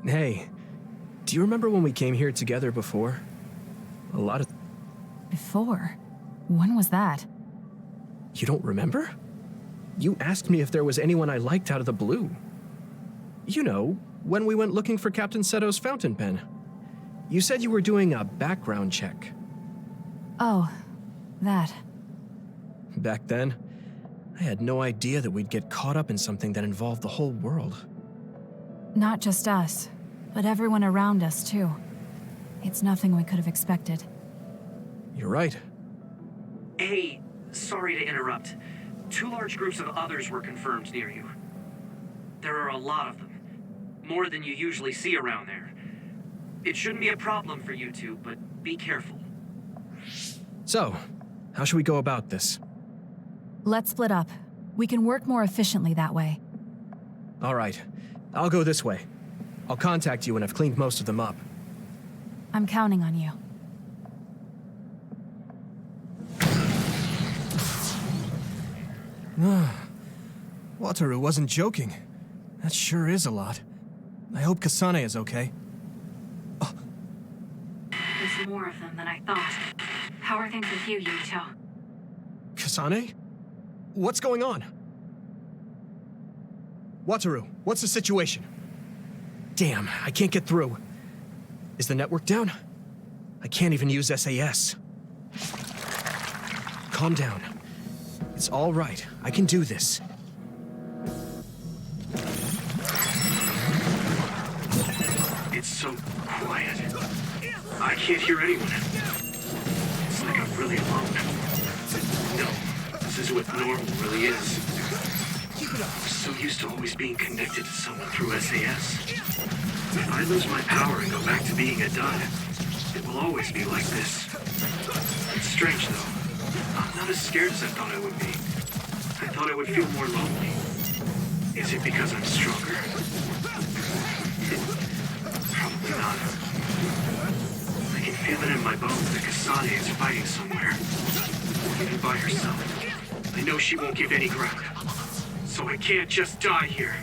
S2: Hey, do you remember when we came here together before? A lot of...
S3: Before? When was that?
S2: You don't remember? You asked me if there was anyone I liked out of the blue. You know, when we went looking for Captain Seto's fountain pen. You said you were doing a background check.
S3: Oh, that.
S2: Back then, I had no idea that we'd get caught up in something that involved the whole world.
S3: Not just us, but everyone around us, too. It's nothing we could have expected.
S2: You're right.
S14: Hey, sorry to interrupt. 2 large groups of others were confirmed near you. There are a lot of them. More than you usually see around there. It shouldn't be a problem for you two, but be careful.
S2: So, how should we go about this?
S3: Let's split up. We can work more efficiently that way.
S2: All right. I'll go this way. I'll contact you when I've cleaned most of them up.
S3: I'm counting on you.
S2: Wataru wasn't joking. That sure is a lot. I hope Kasane is okay.
S9: There's more of them than I thought. How are things with you, Yuito?
S2: Kasane? What's going on? Wataru, what's the situation? Damn, I can't get through. Is the network down? I can't even use SAS. Calm down. It's all right. I can do this.
S14: It's so quiet. I can't hear anyone. It's like I'm really alone. No, this is what normal really is. I'm so used to always being connected to someone through SAS. If I lose my power and go back to being a dud, it will always be like this. It's strange though. I'm not as scared as I thought I would be. I thought I would feel more lonely. Is it because I'm stronger? Probably not. I can feel it in my bones that Kasane is fighting somewhere. Even by herself. I know she won't give any ground. So I can't just die here.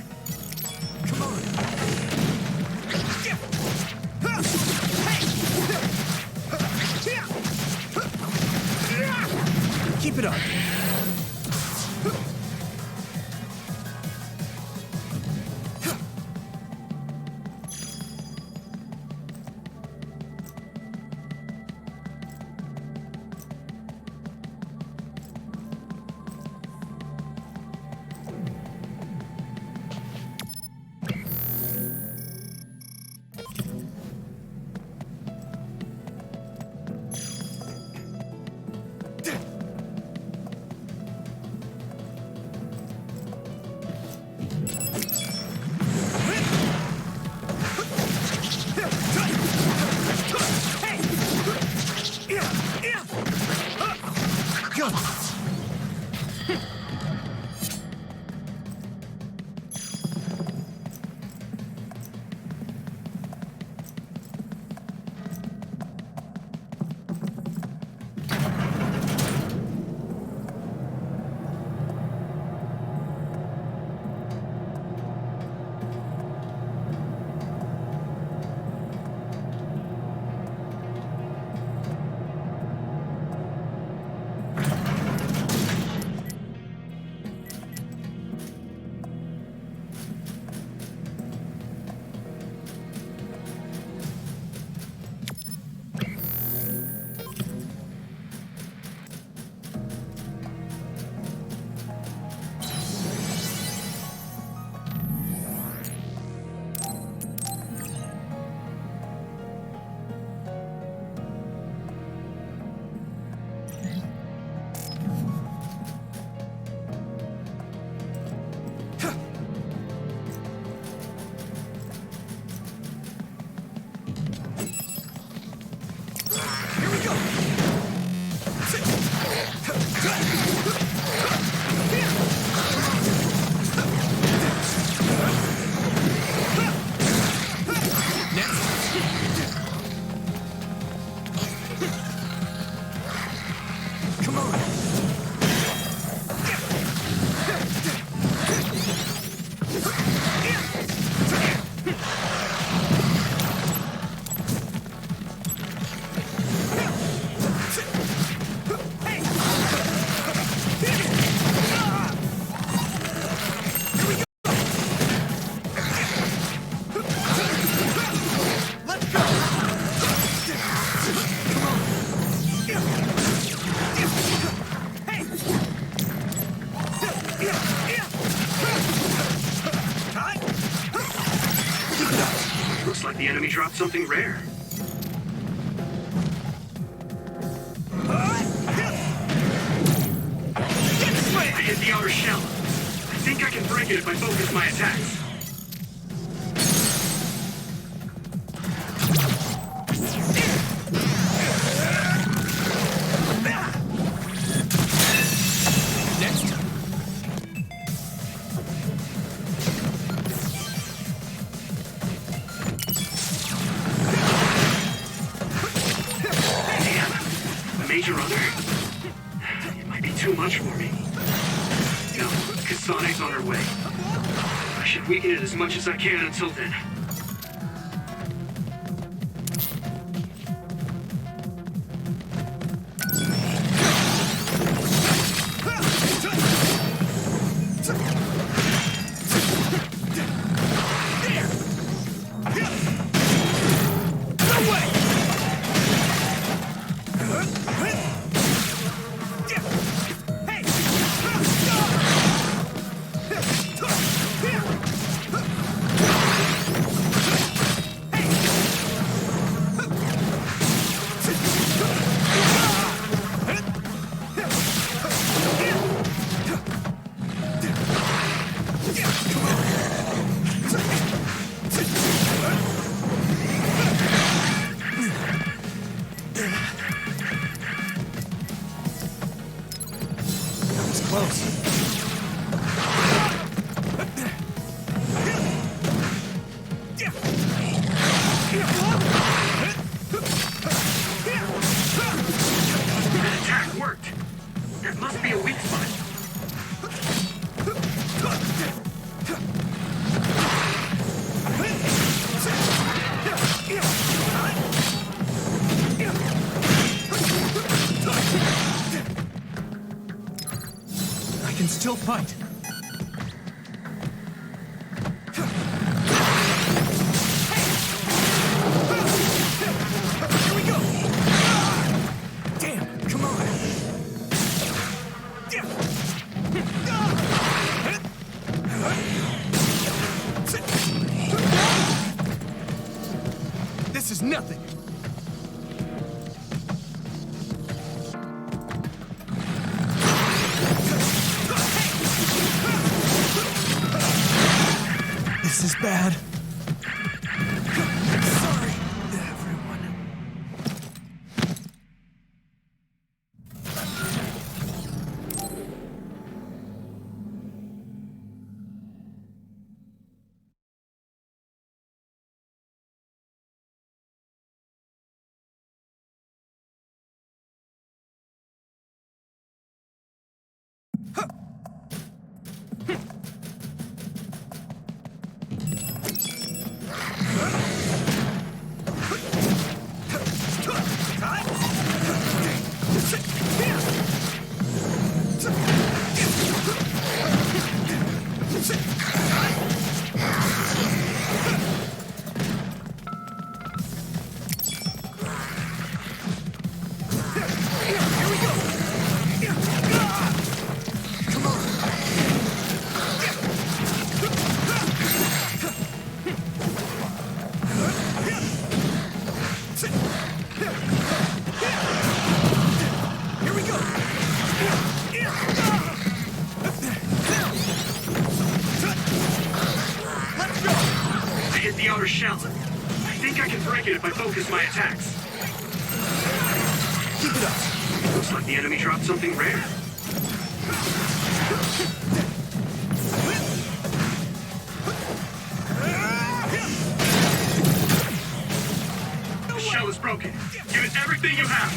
S14: Come on.
S2: Keep it up.
S14: The enemy dropped something rare. I hit the outer shell. I think I can break it if I focus my attacks. Major Other? It might be too much for me. No, Kasane's on her way. I should weaken it as much as I can until then.
S2: Still fight. Here we go. Damn, come on. This is nothing. This is bad. Sorry, everyone.
S14: Shell. I think I can break it if I focus my attacks.
S2: Keep it up.
S14: Looks like the enemy dropped something rare. The shell is broken. Give it everything you have.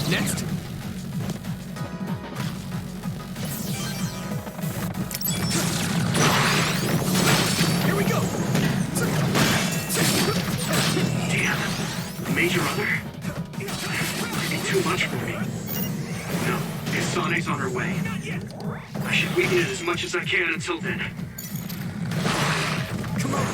S2: Next. Here we go.
S14: Damn. Major Other? Maybe too much for me. No, Kasane's on her way. I should weaken it as much as I can until then.
S2: Come on.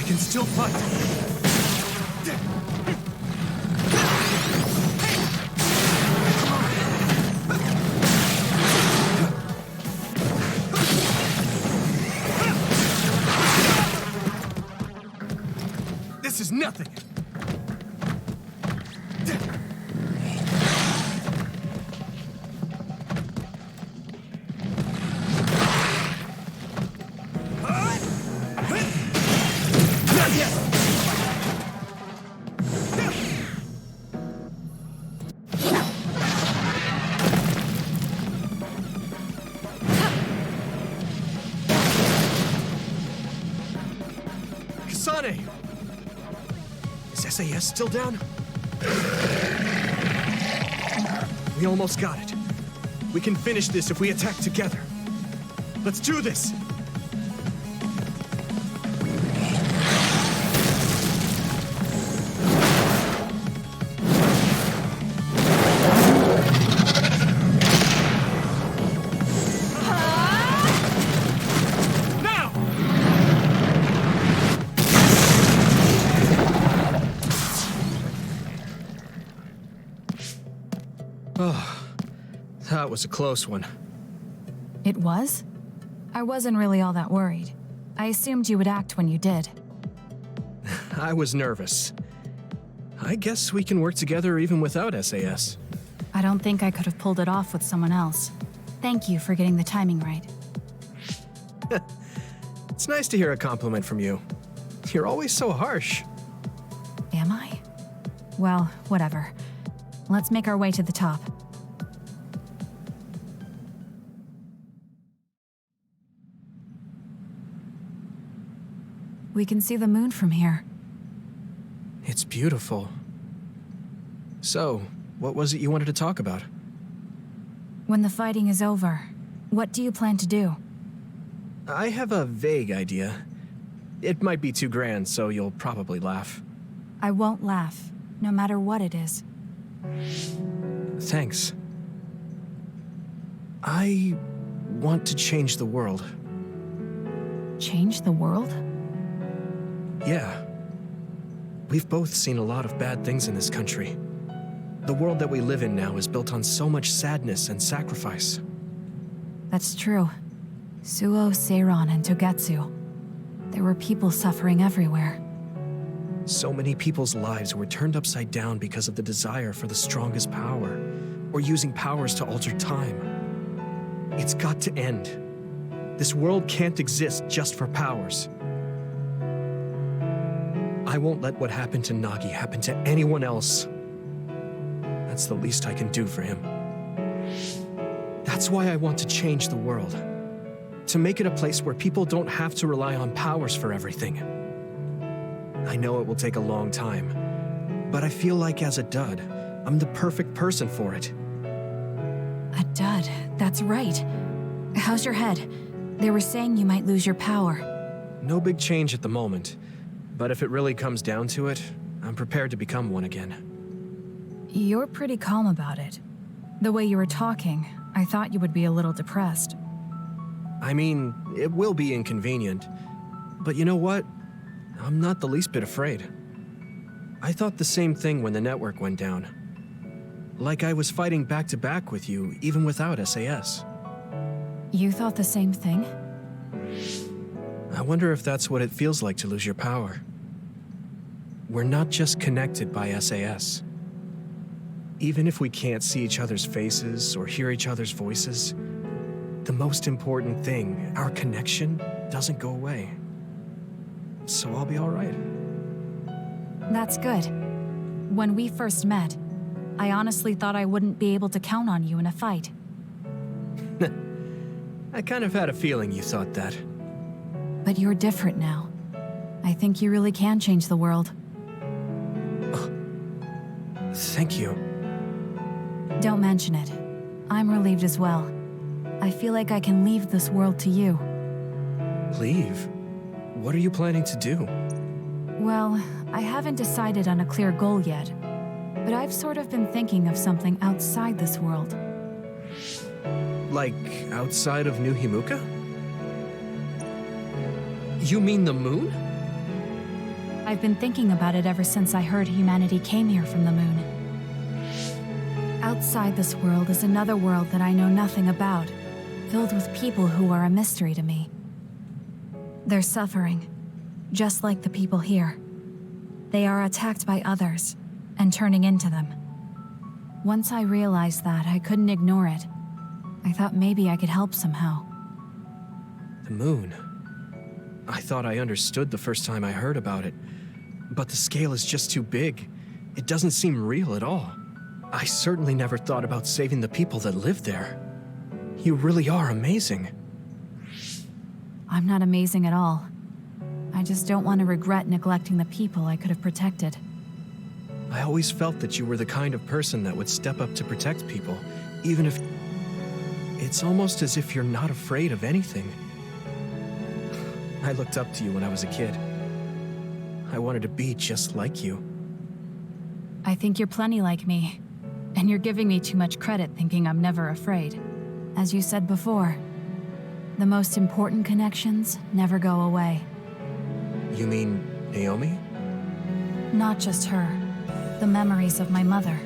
S2: can still fight. This is nothing. Kasane! Is SAS still down? We almost got it. We can finish this if we attack together. Let's do this! Oh, that was a close one.
S3: It was? I wasn't really all that worried. I assumed you would act when you did.
S2: I was nervous. I guess we can work together even without SAS.
S3: I don't think I could have pulled it off with someone else. Thank you for getting the timing right.
S2: It's nice to hear a compliment from you. You're always so harsh.
S3: Am I? Well, whatever. Let's make our way to the top. We can see the moon from here.
S2: It's beautiful. So, what was it you wanted to talk about?
S3: When the fighting is over, what do you plan to do?
S2: I have a vague idea. It might be too grand, so you'll probably laugh.
S3: I won't laugh, no matter what it is.
S2: Thanks. I want to change the world.
S3: Change the world?
S2: Yeah. We've both seen a lot of bad things in this country. The world that we live in now is built on so much sadness and sacrifice.
S3: That's true. Suo, Seiran, and Togetsu. There were people suffering everywhere.
S2: So many people's lives were turned upside down because of the desire for the strongest power, or using powers to alter time. It's got to end. This world can't exist just for powers. I won't let what happened to Nagi happen to anyone else. That's the least I can do for him. That's why I want to change the world. To make it a place where people don't have to rely on powers for everything. I know it will take a long time, but I feel like as a dud, I'm the perfect person for it.
S3: A dud, that's right. How's your head? They were saying you might lose your power.
S2: No big change at the moment, but if it really comes down to it, I'm prepared to become one again.
S3: You're pretty calm about it. The way you were talking, I thought you would be a little depressed.
S2: I mean, it will be inconvenient, but you know what? I'm not the least bit afraid. I thought the same thing when the network went down. Like I was fighting back to back with you, even without SAS.
S3: You thought the same thing?
S2: I wonder if that's what it feels like to lose your power. We're not just connected by SAS. Even if we can't see each other's faces or hear each other's voices, the most important thing, our connection, doesn't go away. So I'll be all right.
S3: That's good. When we first met, I honestly thought I wouldn't be able to count on you in a fight.
S2: I kind of had a feeling you thought that.
S3: But you're different now. I think you really can change the world.
S2: Thank you.
S3: Don't mention it. I'm relieved as well. I feel like I can leave this world to you.
S2: Leave? What are you planning to do?
S3: Well, I haven't decided on a clear goal yet, but I've sort of been thinking of something outside this world.
S2: Like, outside of New Himuka? You mean the moon?
S3: I've been thinking about it ever since I heard humanity came here from the moon. Outside this world is another world that I know nothing about, filled with people who are a mystery to me. They're suffering, just like the people here. They are attacked by others, and turning into them. Once I realized that, I couldn't ignore it. I thought maybe I could help somehow.
S2: The moon. I thought I understood the first time I heard about it, but the scale is just too big. It doesn't seem real at all. I certainly never thought about saving the people that live there. You really are amazing.
S3: I'm not amazing at all. I just don't want to regret neglecting the people I could have protected.
S2: I always felt that you were the kind of person that would step up to protect people, even if... It's almost as if you're not afraid of anything. I looked up to you when I was a kid. I wanted to be just like you.
S3: I think you're plenty like me, and you're giving me too much credit thinking I'm never afraid. As you said before, the most important connections never go away.
S2: You mean Naomi?
S3: Not just her. The memories of my mother,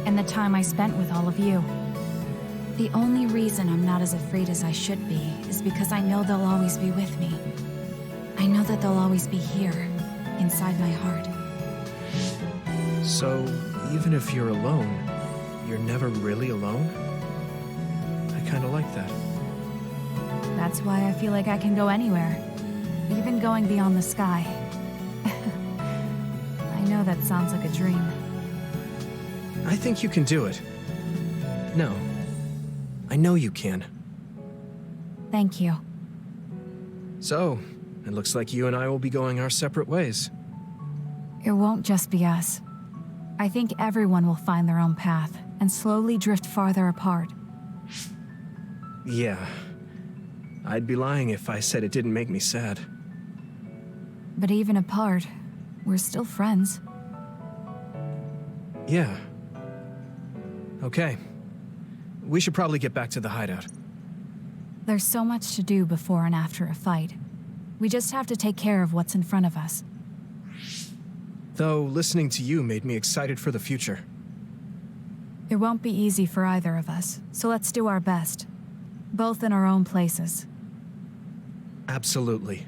S3: and the time I spent with all of you. The only reason I'm not as afraid as I should be is because I know they'll always be with me. I know that they'll always be here, inside my heart.
S2: So, even if you're alone, you're never really alone? I kinda like that.
S3: That's why I feel like I can go anywhere, even going beyond the sky. I know that sounds like a dream.
S2: I think you can do it. No. I know you can.
S3: Thank you.
S2: So, it looks like you and I will be going our separate ways.
S3: It won't just be us. I think everyone will find their own path and slowly drift farther apart.
S2: Yeah. I'd be lying if I said it didn't make me sad.
S3: But even apart, we're still friends.
S2: Yeah. Okay. We should probably get back to the hideout.
S3: There's so much to do before and after a fight. We just have to take care of what's in front of us.
S2: Though, listening to you made me excited for the future.
S3: It won't be easy for either of us, so let's do our best. Both in our own places.
S2: Absolutely.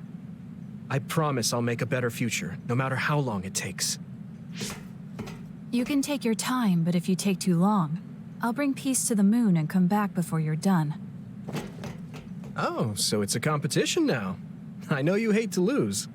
S2: I promise I'll make a better future, no matter how long it takes.
S3: You can take your time, but if you take too long, I'll bring peace to the moon and come back before you're done.
S2: Oh, so it's a competition now. I know you hate to lose.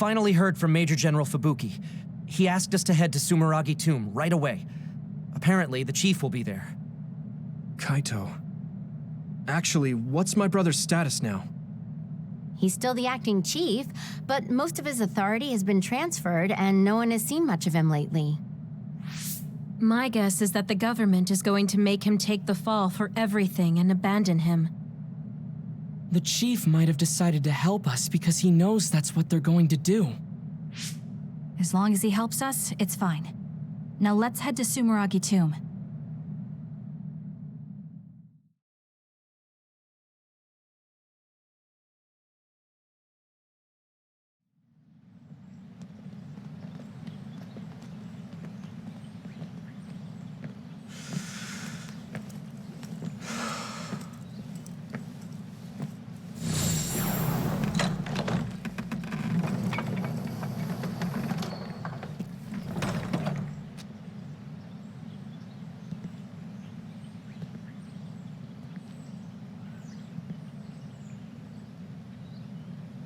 S7: finally heard from Major General Fubuki. He asked us to head to Sumeragi Tomb right away. Apparently, the chief will be there.
S2: Kaito. Actually, what's my brother's status now?
S4: He's still the acting chief, but most of his authority has been transferred and no one has seen much of him lately.
S16: My guess is that the government is going to make him take the fall for everything and abandon him.
S5: The chief might have decided to help us because he knows that's what they're going to do.
S3: As long as he helps us, it's fine. Now let's head to Sumeragi Tomb.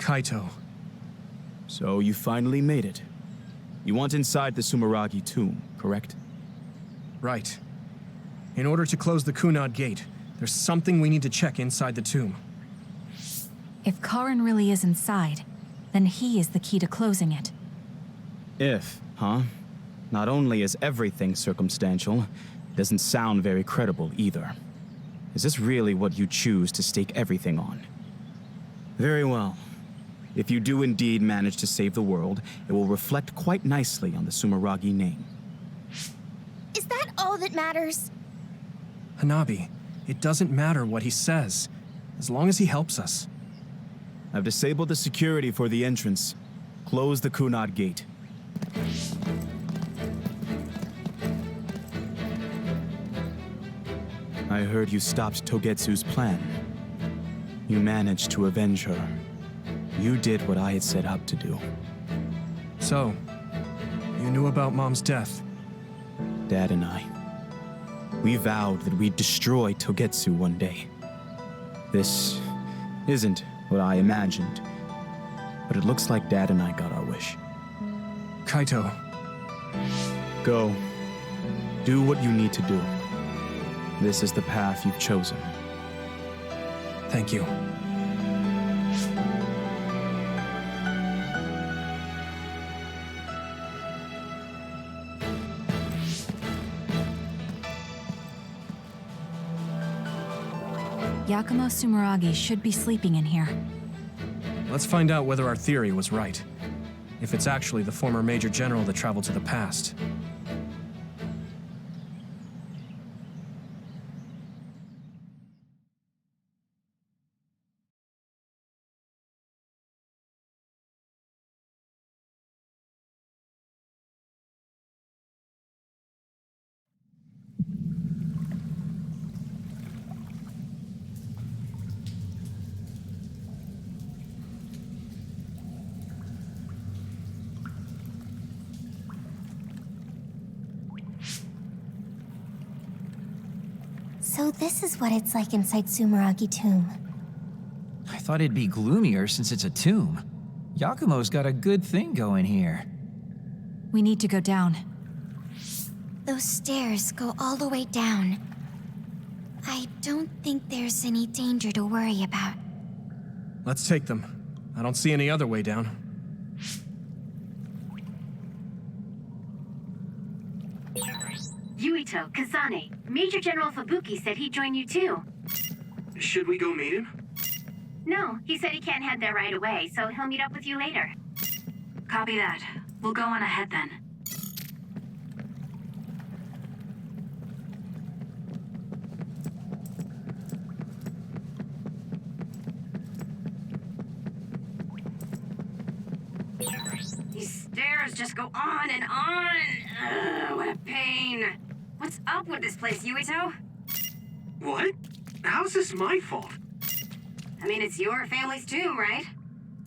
S2: Kaito.
S15: So you finally made it. You want inside the Sumeragi tomb, correct?
S2: Right. In order to close the Kunad Gate, there's something we need to check inside the tomb.
S3: If Karin really is inside, then he is the key to closing it.
S15: If, huh? Not only is everything circumstantial, it doesn't sound very credible either. Is this really what you choose to stake everything on? Very well. If you do indeed manage to save the world, it will reflect quite nicely on the Sumeragi name.
S13: Is that all that matters?
S2: Hanabi, it doesn't matter what he says, as long as he helps us.
S15: I've disabled the security for the entrance. Close the Kunad Gate. I heard you stopped Togetsu's plan. You managed to avenge her. You did what I had set out to do.
S2: So, you knew about Mom's death?
S15: Dad and I. We vowed that we'd destroy Togetsu one day. This isn't what I imagined, but it looks like Dad and I got our wish.
S2: Kaito.
S15: Go. Do what you need to do. This is the path you've chosen.
S2: Thank you.
S3: Yakumo Sumeragi should be sleeping in here.
S2: Let's find out whether our theory was right. If it's actually the former Major General that traveled to the past.
S13: So this is what it's like inside Sumeragi Tomb.
S12: I thought it'd be gloomier since it's a tomb. Yakumo's got a good thing going here.
S3: We need to go down.
S13: Those stairs go all the way down. I don't think there's any danger to worry about.
S2: Let's take them. I don't see any other way down.
S9: Yuito, Kazane, Major General Fubuki said he'd join you too.
S14: Should we go meet him?
S9: No, he said he can't head there right away, so he'll meet up with you later. Copy that. We'll go on ahead then. These stairs just go on and on. Ugh, what a pain. What's up with this place, Yuito?
S14: What? How's this my fault?
S9: I mean, it's your family's tomb, right?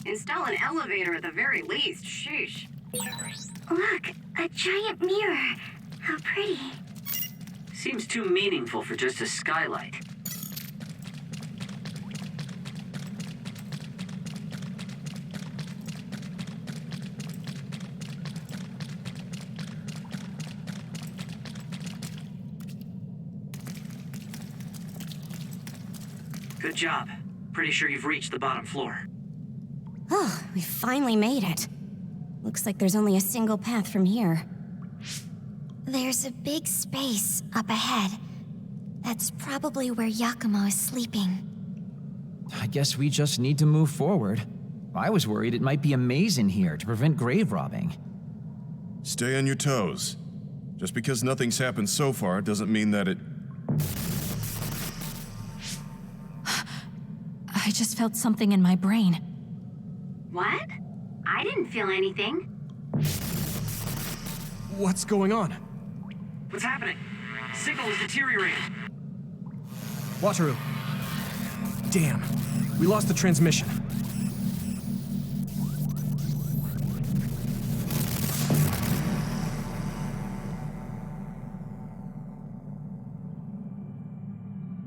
S9: Install an elevator at the very least. Sheesh.
S13: Look, a giant mirror. How pretty.
S14: Seems too meaningful for just a skylight. Good job. Pretty sure you've reached the bottom floor.
S4: Oh, we finally made it. Looks like there's only a single path from here.
S13: There's a big space up ahead. That's probably where Yakumo is sleeping.
S12: I guess we just need to move forward. I was worried it might be a maze in here to prevent grave robbing.
S6: Stay on your toes. Just because nothing's happened so far doesn't mean that it...
S3: I just felt something in my brain.
S9: What? I didn't feel anything.
S2: What's going on?
S14: What's happening? Signal is deteriorating.
S2: Wataru. Damn. We lost the transmission.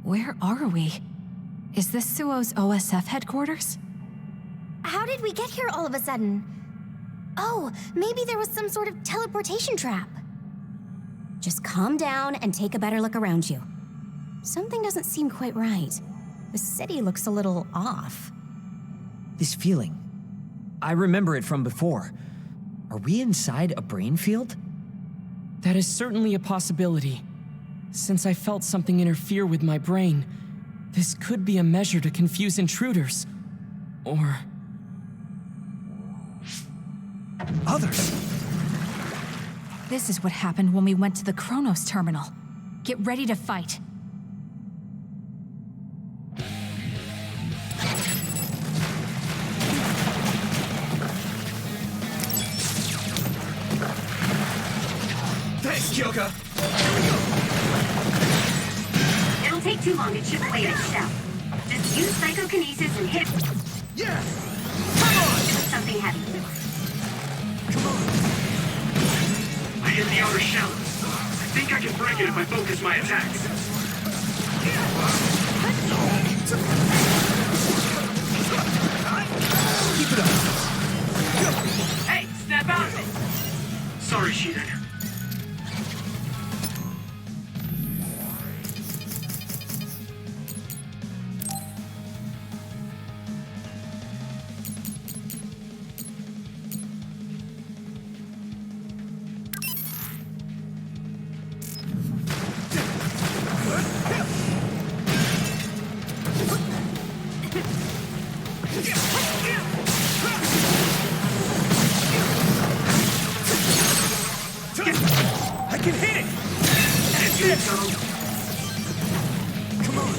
S3: Where are we? Is this Suo's OSF headquarters?
S13: How did we get here all of a sudden? Oh, maybe there was some sort of teleportation trap.
S4: Just calm down and take a better look around you. Something doesn't seem quite right. The city looks a little off.
S20: This feeling. I remember it from before. Are we inside a brain field?
S5: That is certainly a possibility. Since I felt something interfere with my brain, this could be a measure to confuse intruders. Or...
S2: others!
S3: This is what happened when we went to the Kronos terminal. Get ready to fight.
S2: Thanks, Kyoka!
S9: It'll take too long to chip away at shell. Just use psychokinesis and hit.
S2: Yeah!
S9: Come on! Something heavy.
S14: I hit the outer shell. I think I can break it if I focus my attacks.
S2: Keep it up!
S14: Hey, snap out of it! Sorry, Shiden.
S2: I can hit it!
S14: That's it, Tom.
S2: Come on!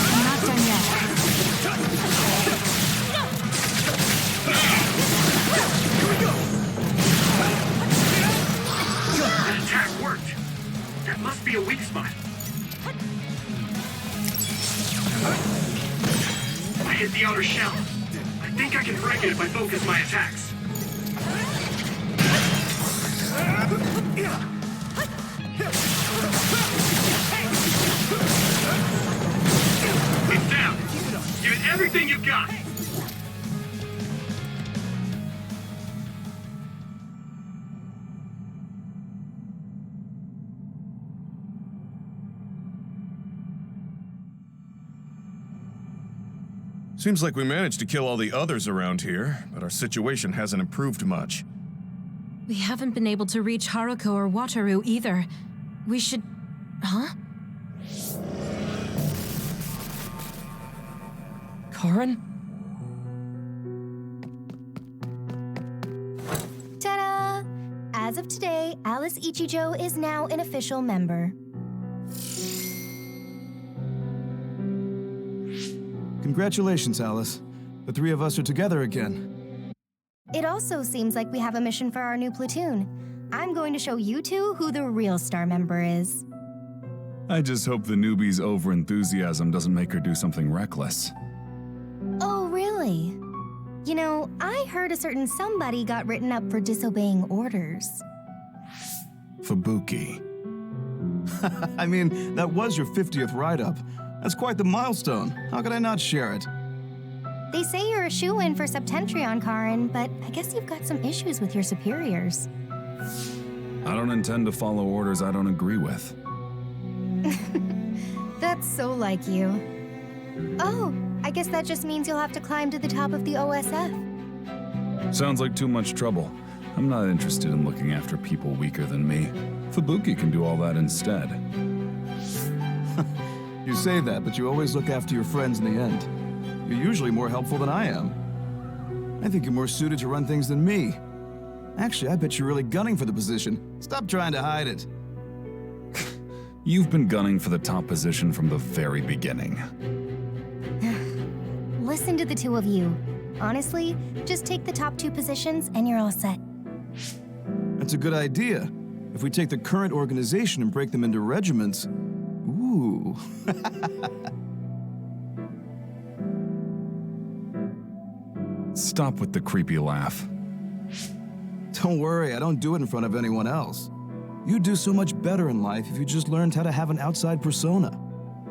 S3: I'm not done yet.
S2: Here we go!
S14: That attack worked. That must be a weak spot. I hit the outer shell. I think I can break it if I focus my attacks. It's down. Give it everything you've got.
S6: Seems like we managed to kill all the others around here, but our situation hasn't improved much.
S16: We haven't been able to reach Haruko or Wataru either. We should... Huh?
S5: Karin?
S13: Ta-da! As of today, Alice Ichijo is now an official member.
S21: Congratulations, Alice. The three of us are together again.
S13: It also seems like we have a mission for our new platoon. I'm going to show you two who the real star member is.
S21: I just hope the newbie's overenthusiasm doesn't make her do something reckless.
S13: Oh, really? You know, I heard a certain somebody got written up for disobeying orders.
S21: Fubuki. I mean, that was your 50th write-up. That's quite the milestone. How could I not share it?
S13: They say you're a shoo-in for Septentrion, Karin, but I guess you've got some issues with your superiors.
S21: I don't intend to follow orders I don't agree with.
S13: That's That's so like you. Oh, I guess that just means you'll have to climb to the top of the OSF.
S8: Sounds like too much trouble. I'm not interested in looking after people weaker than me. Fubuki can do all that instead. You say that, but you always look after your friends in the end. You're usually more helpful than I am. I think you're more suited to run things than me. Actually, I bet you're really gunning for the position. Stop trying to hide it. You've been gunning for the top position from the very beginning.
S13: Listen to the two of you. Honestly, just take the top 2 positions and you're all set.
S8: That's a good idea. If we take the current organization and break them into regiments... Ooh. Stop with the creepy laugh. Don't worry, I don't do it in front of anyone else. You'd do so much better in life if you just learned how to have an outside persona.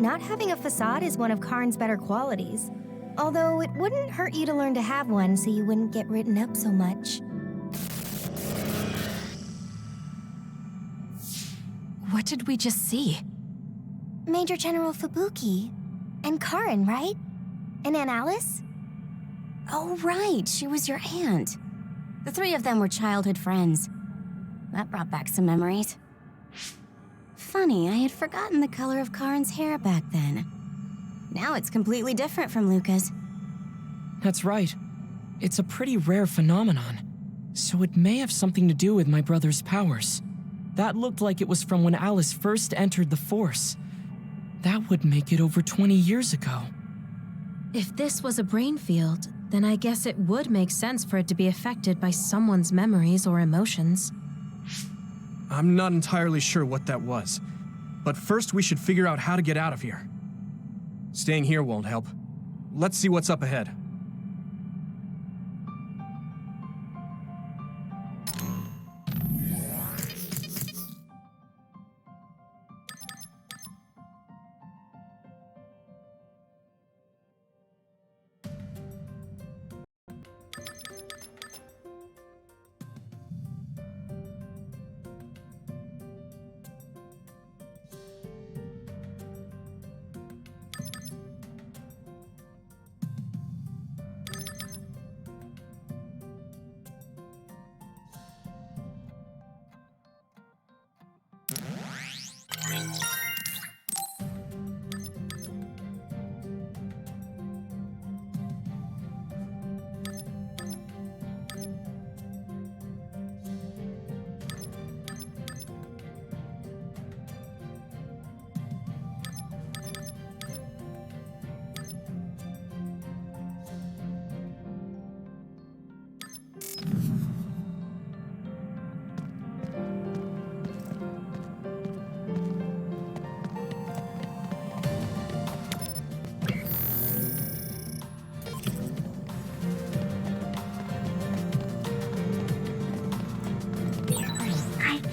S13: Not having a facade is one of Karn's better qualities. Although it wouldn't hurt you to learn to have one so you wouldn't get written up so much.
S3: What did we just see?
S13: Major General Fubuki. And Karin, right? And Aunt Alice?
S4: Oh, right. She was your aunt. The 3 of them were childhood friends. That brought back some memories. Funny, I had forgotten the color of Karin's hair back then. Now it's completely different from Luca's.
S5: That's right. It's a pretty rare phenomenon. So it may have something to do with my brother's powers. That looked like it was from when Alice first entered the Force. That would make it over 20 years ago.
S16: If this was a brain field, then I guess it would make sense for it to be affected by someone's memories or emotions.
S2: I'm not entirely sure what that was. But first we should figure out how to get out of here. Staying here won't help. Let's see what's up ahead.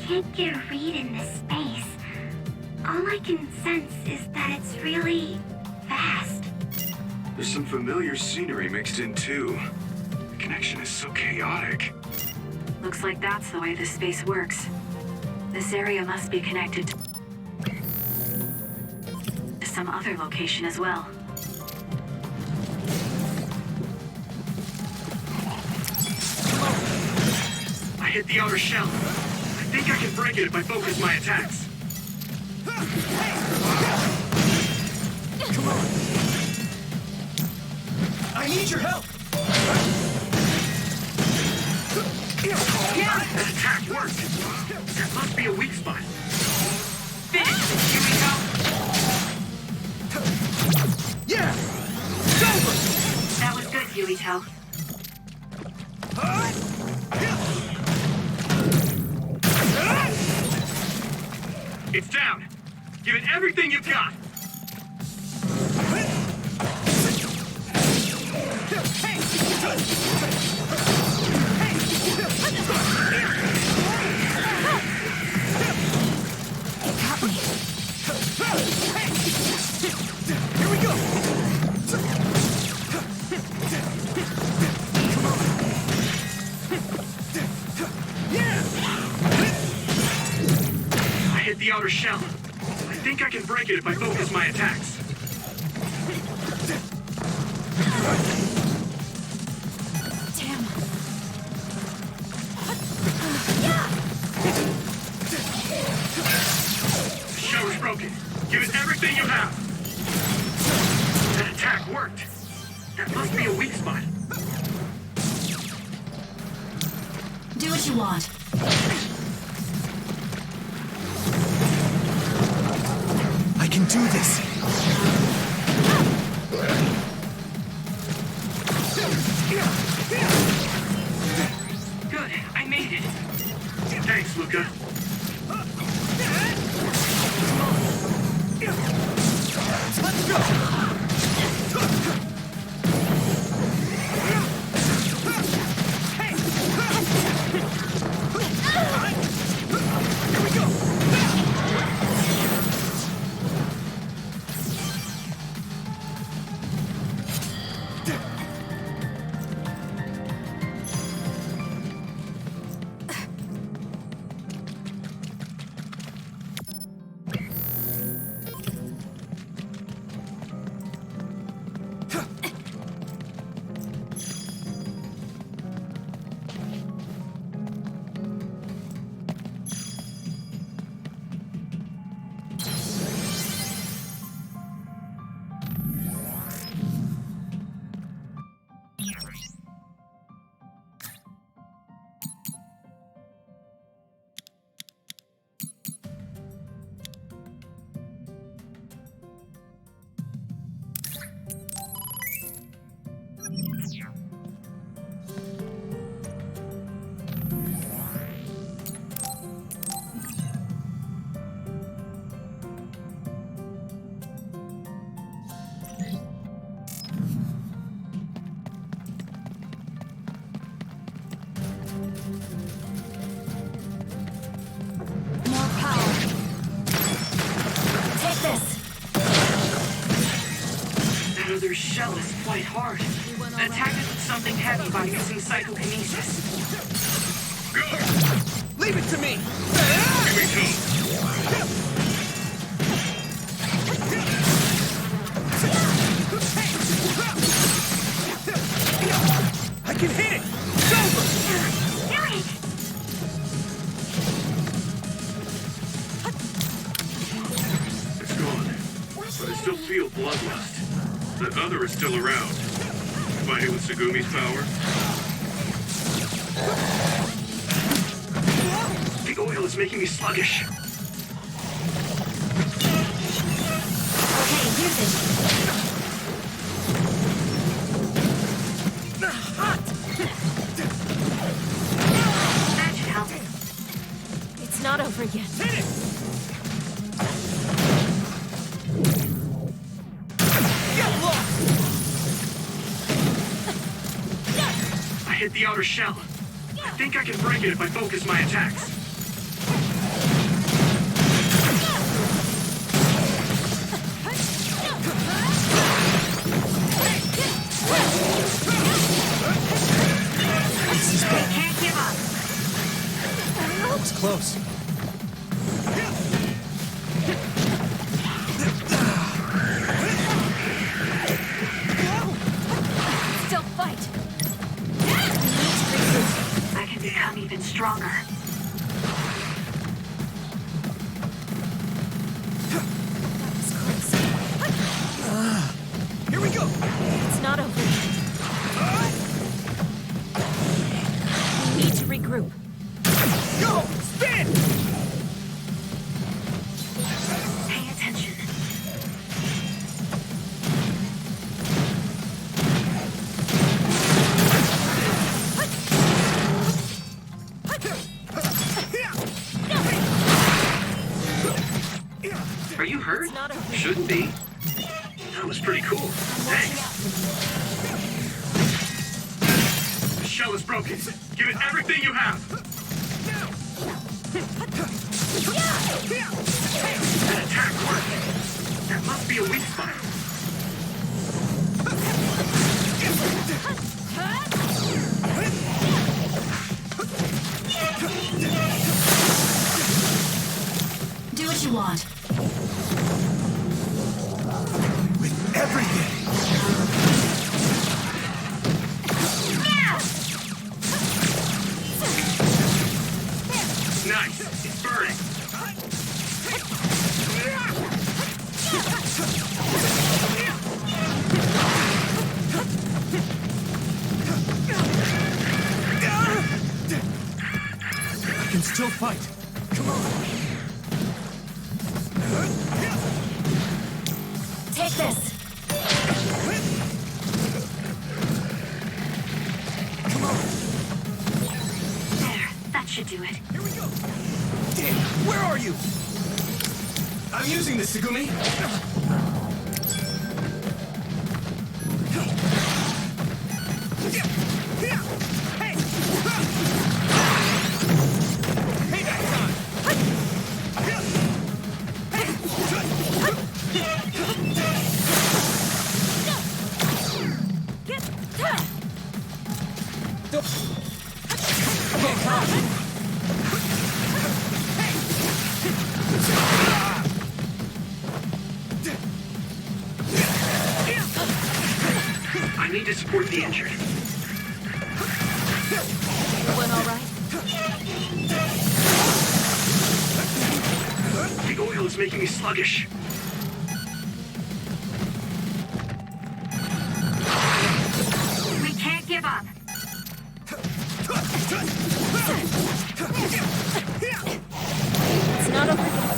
S9: Can't get a read in this space. All I can sense is that it's really vast.
S14: There's some familiar scenery mixed in too. The connection is so chaotic.
S9: Looks like that's the way this space works. This area must be connected to some other location as well.
S14: I hit the outer shell. I think I can break it if I focus my attacks.
S7: Come on. I need your help.
S14: Yeah, that attack worked. There must be a weak spot.
S9: Finish! Here we go.
S14: Yeah! It's over!
S9: That was good, Yuito.
S14: It's down. Give it everything you've got.
S7: Here we go.
S14: I hit the outer shell. I think I can break it if I focus my attacks.
S19: Damn.
S14: The shower's broken. Give it everything you have. That attack worked. That must be a weak spot.
S19: Do what you want.
S2: I can do this.
S14: Good, I made it. Thanks, Luca.
S2: Let's go! Here we go!
S14: Their shell is quite hard. Attack it with something heavy by using psychokinesis.
S2: Good! Leave it to me!
S14: Here we go!
S2: I can hit it! It's over!
S14: It's gone. But I still feel bloodlust. The other is still around. Fighting with Segumi's power. The oil is making me sluggish.
S19: Okay, use it.
S16: That should help. It's not over yet.
S2: Hit it!
S14: I hit the outer shell. I think I can break it if I focus my attacks.
S19: Can't give up.
S2: That was close.
S19: Still fight.
S9: I can become even stronger.
S2: Here we go!
S16: It's not over yet. We need to regroup.
S2: Go! Spin!
S9: Pay attention.
S14: Are you hurt? Shouldn't be. That was pretty cool. Thanks. The shell is broken. Give it everything you have. That attack worked. That must be a weak spot.
S19: Do what you want.
S14: Nice. It's burning.
S2: I can still fight. Come on.
S19: Take this.
S2: Come on.
S9: There, that should do it.
S2: Here we go. Damn, where are you? I'm using this, Segumi.
S14: I need to support the injured.
S16: Went all right?
S14: The oil is making me sluggish.
S9: We can't give up.
S16: It's not over yet.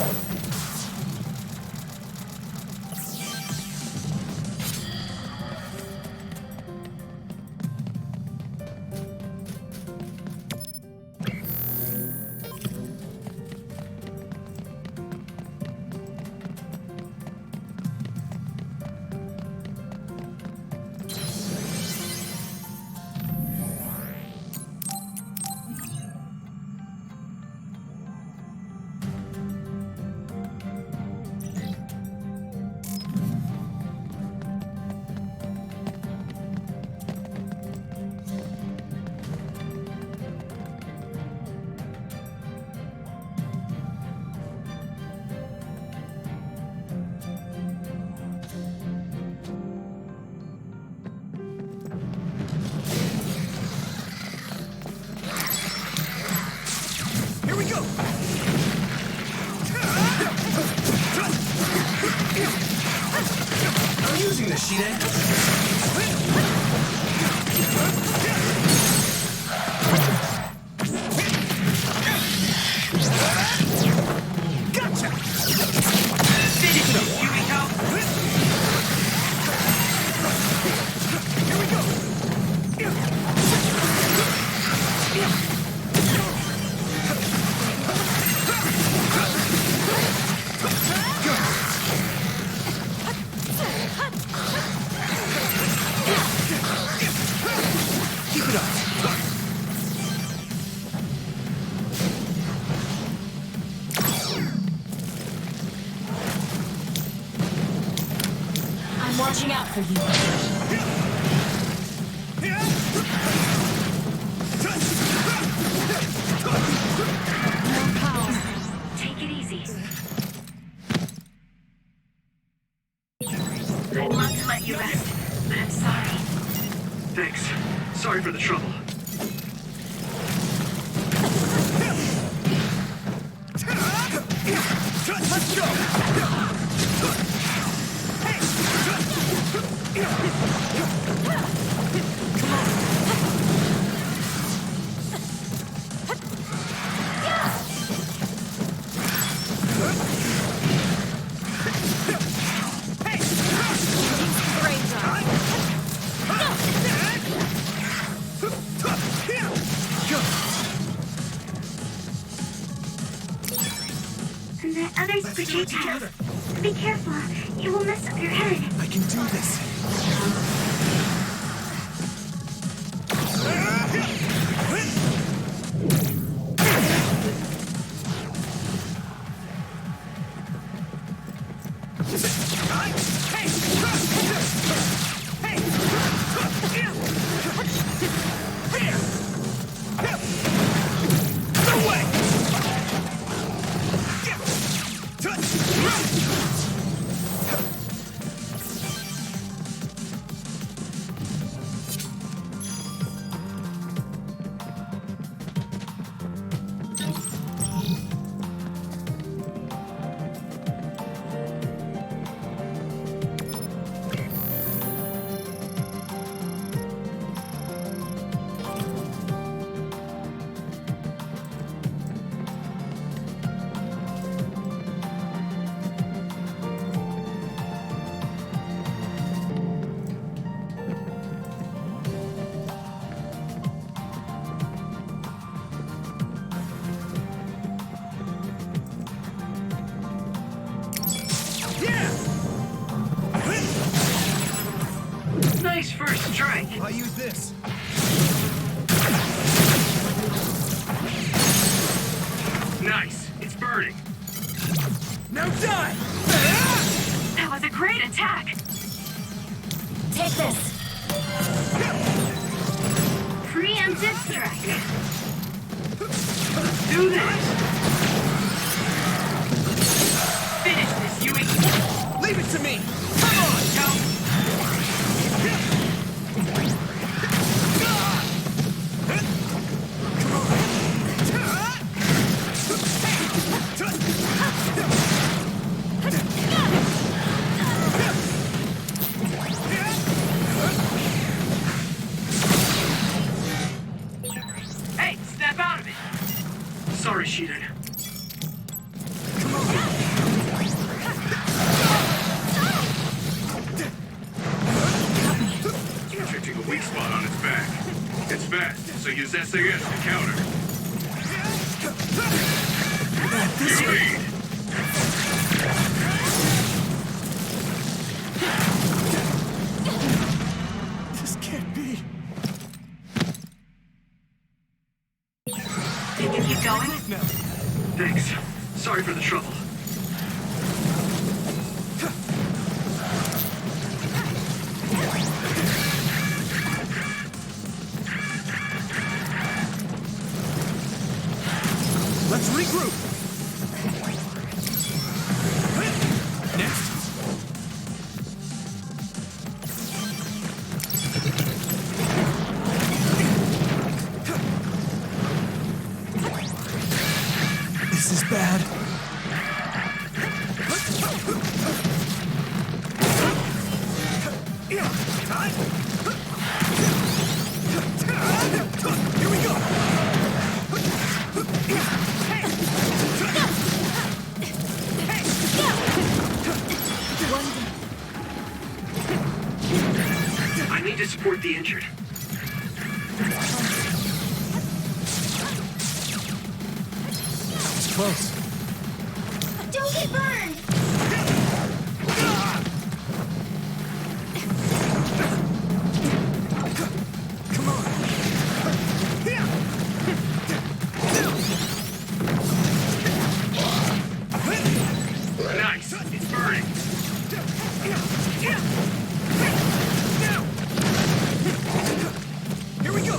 S2: Here we go. I'm using this, Shide. Gotcha! Digital, here we go! Here we go! Keep it up!
S19: I'm watching out for you.
S9: More power. Take it easy. I'd love to let you rest, but I'm sorry.
S14: Thanks. Sorry for the trouble.
S2: Let's go!
S9: And the others projectiles. Be careful. You will mess up your head.
S2: I can do this. use this.
S14: Nice. It's burning.
S2: Now die!
S9: That was a great attack!
S4: Take this.
S9: Preemptive strike. Do this! Finish this, Yui!
S2: Leave it to me! Come on, Cal!
S14: Hey, snap out of it! Sorry, Shiden. Catching a weak spot on its back. It's fast, so use SAS to counter. You lead.
S2: This can't be.
S9: You can keep going?
S14: Thanks. Sorry for the trouble.
S2: Let's regroup. Next. This is bad. Here we go.
S14: I need to support the injured.
S2: It's close.
S13: Don't get burned!
S2: Come on.
S14: Nice. It's burning.
S2: Here we go.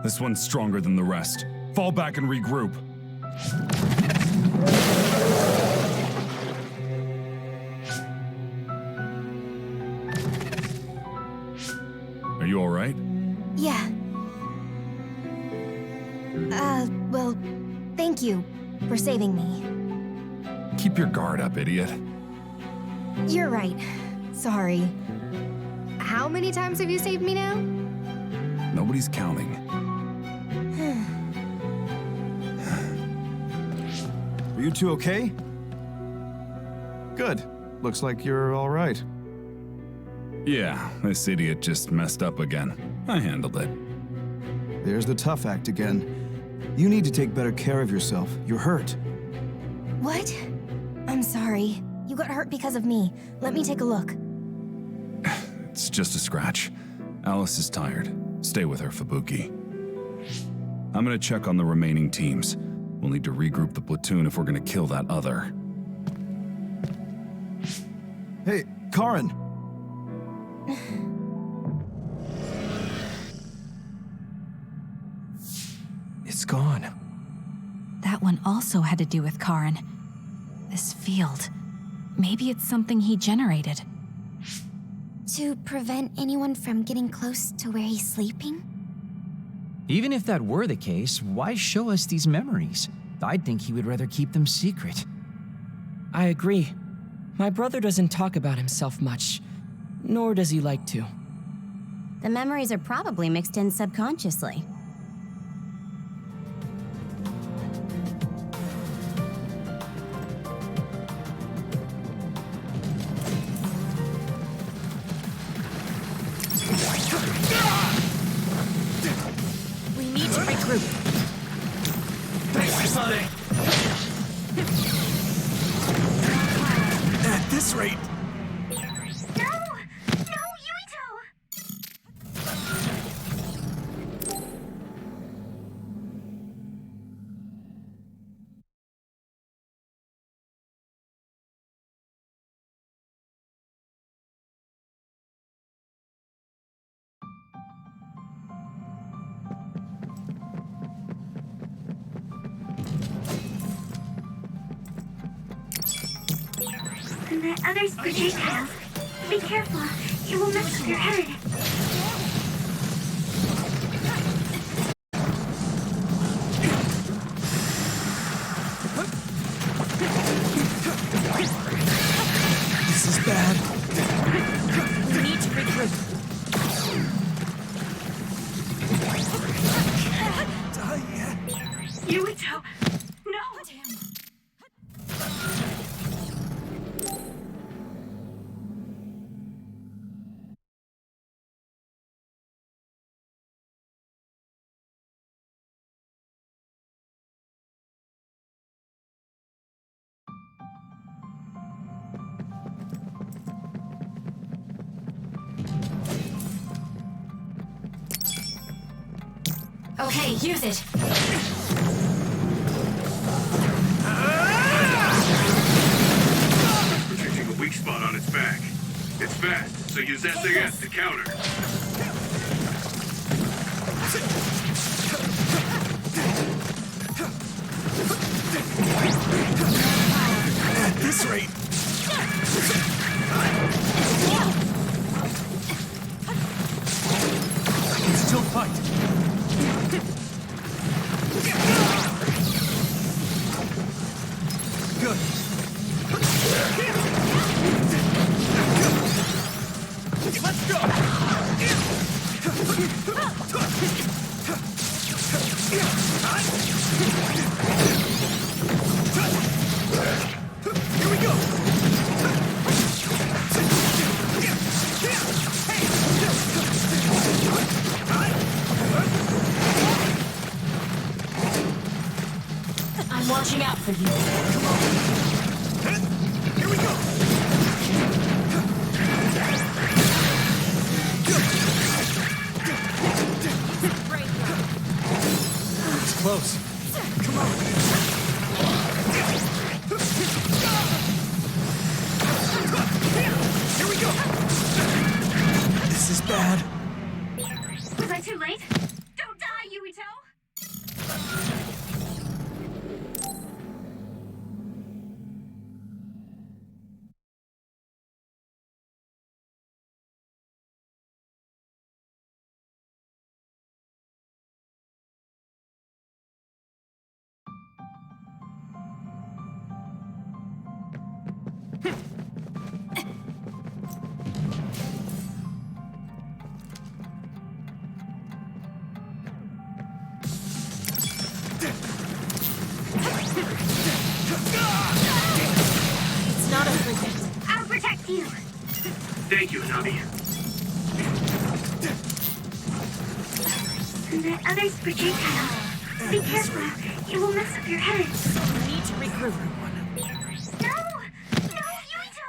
S10: This one's stronger than the rest. Fall back and regroup. Are you all right?
S13: Yeah. Well, thank you for saving me.
S10: Keep your guard up, idiot.
S13: You're right. Sorry. How many times have you saved me now?
S10: Nobody's counting.
S8: Are you two okay? Good. Looks like you're all right.
S10: Yeah, this idiot just messed up again. I handled it.
S8: There's the tough act again. You need to take better care of yourself. You're hurt.
S13: What? I'm sorry. You got hurt because of me. Let me take a look.
S10: It's just a scratch. Alice is tired. Stay with her, Fubuki. I'm gonna check on the remaining teams. We'll need to regroup the platoon if we're gonna kill that other.
S8: Hey, Karin!
S2: It's gone.
S3: That one also had to do with Karin. This field. Maybe it's something he generated.
S13: To prevent anyone from getting close to where he's sleeping?
S12: Even if that were the case, why show us these memories? I'd think he would rather keep them secret.
S5: I agree. My brother doesn't talk about himself much, nor does he like to.
S4: The memories are probably mixed in subconsciously.
S19: We need to regroup.
S2: Thanks, Kasane! At this rate...
S9: The other's projectiles. Be careful. It will mess with your head.
S2: This is bad.
S19: We need to regroup.
S9: Yuito! No!
S19: Damn.
S1: Okay, use it.
S14: Protecting a weak spot on its back. It's fast, so use SAS to counter.
S2: At this rate... I can still fight. Good. Let's go! Here we go!
S1: I'm watching out for you.
S2: Come on. Here we go! It's close. Come on. Here we go! This is bad.
S9: Was I too late? Don't die, Yuito! deal.
S14: Thank you, Hanabi.
S9: That other's projectile. Be careful. It will mess up your head.
S19: You need to regroup.
S9: No! No, Yuito!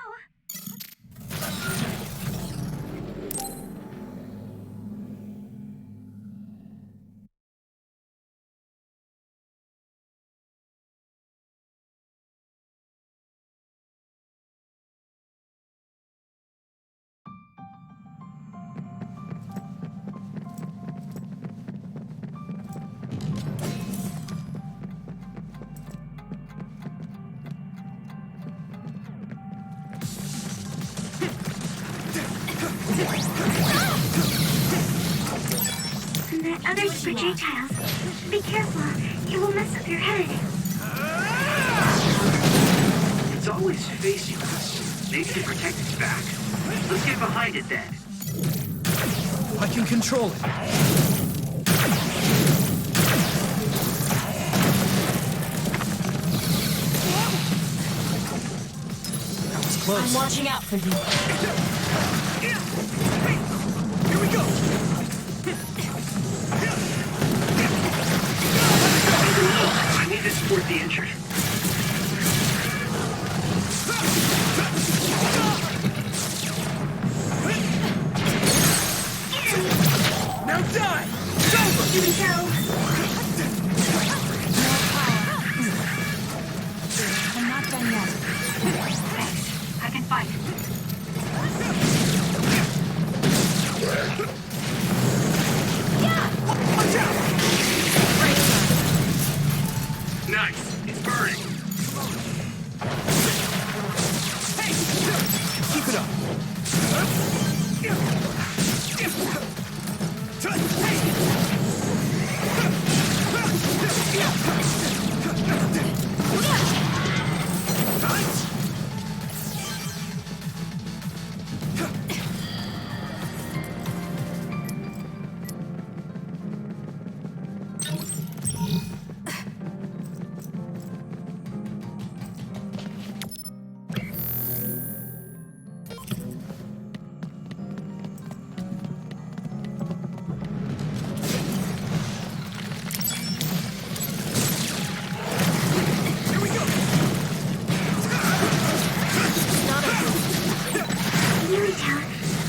S9: That other's projectiles. Be careful. It will mess up your head.
S14: It's always facing us. Maybe to protect its back. Let's get behind it then.
S5: I can control it. That was close.
S19: I'm watching out for you.
S5: Here we go!
S14: I need to support the injured.
S5: Now die! It's over!
S9: Here we go.
S3: I'm not done yet.
S9: Thanks. I can fight.
S5: Watch out!
S14: Nice. It's burning.
S5: Hey! Keep it up!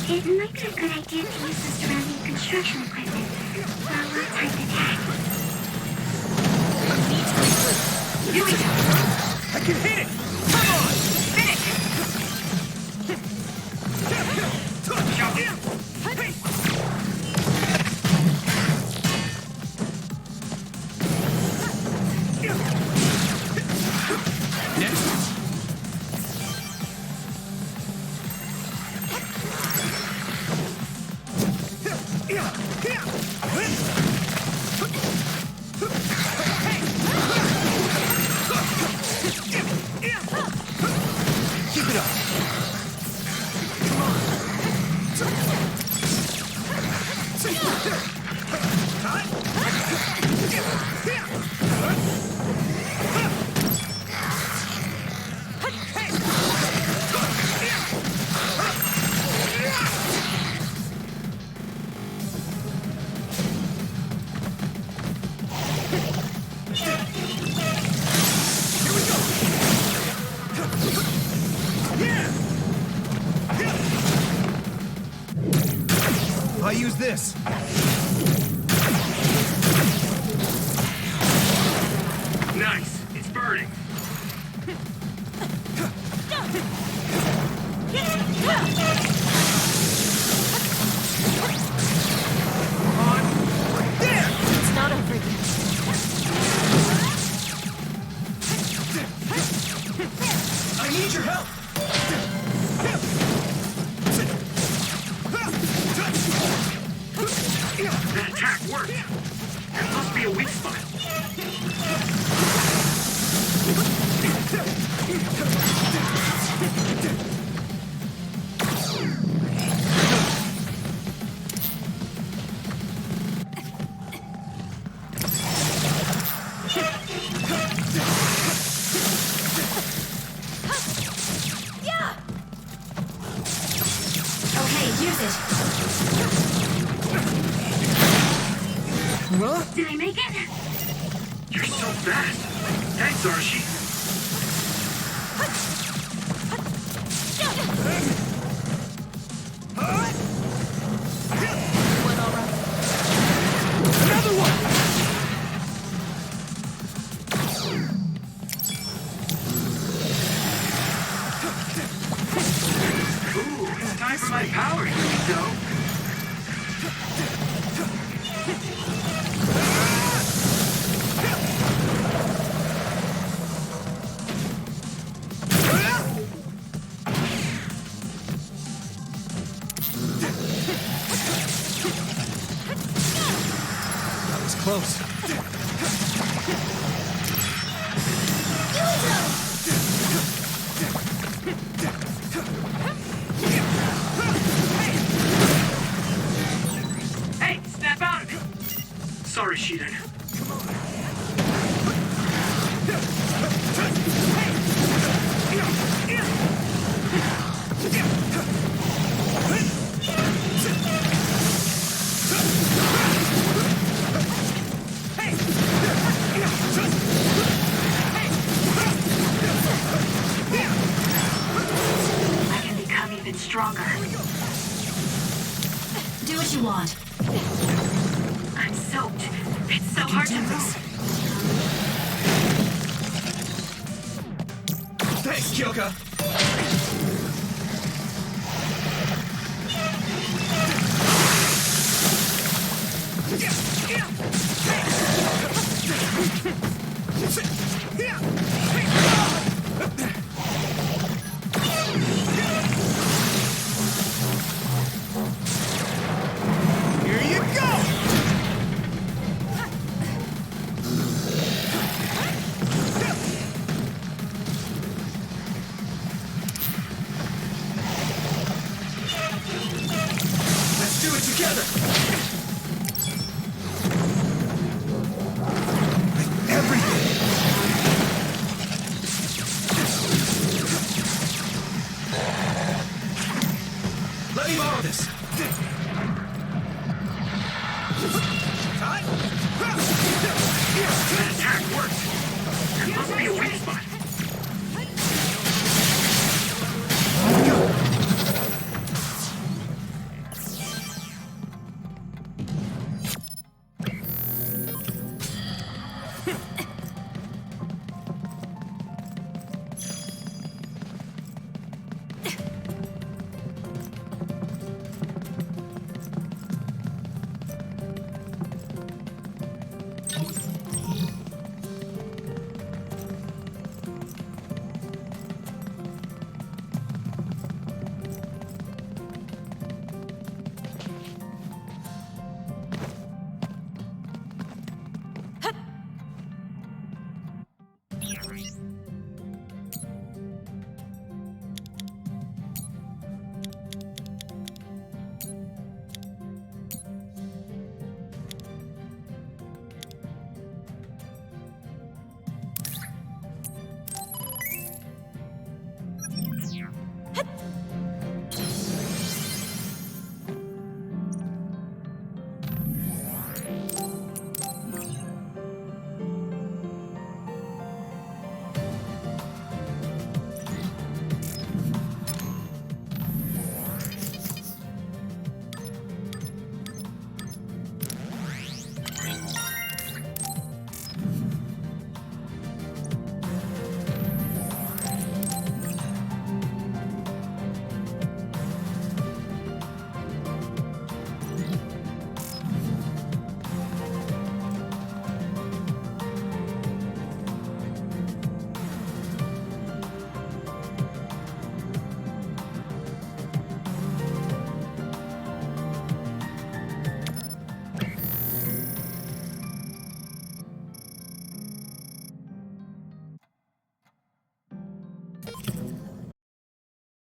S9: It might be a good idea to use the surrounding construction equipment for a one-time attack.
S5: Here we go! I can hit it! Come on!
S9: Finish!
S5: Shove it! Next! Keep it up! Come on!
S2: I use this.
S14: Nice. It's burning.
S5: There!
S19: It's not over yet.
S5: I need your help!
S14: That attack worked. There must be a weak spot.
S9: Did I make it?
S14: You're so fast. Thanks, Archie.
S2: Another one!
S14: Ooh, it's time for my power, Yukito.
S2: Close.
S14: Hey, snap out of it! Sorry, Shiden.
S9: I can become even stronger.
S19: Do what you want.
S9: I'm soaked. It's so hard to move.
S2: Thanks, Kyoka.
S18: Here you go!
S2: Let's do it together! With everything! Let me borrow this!
S14: That attack worked. There must be a weak spot.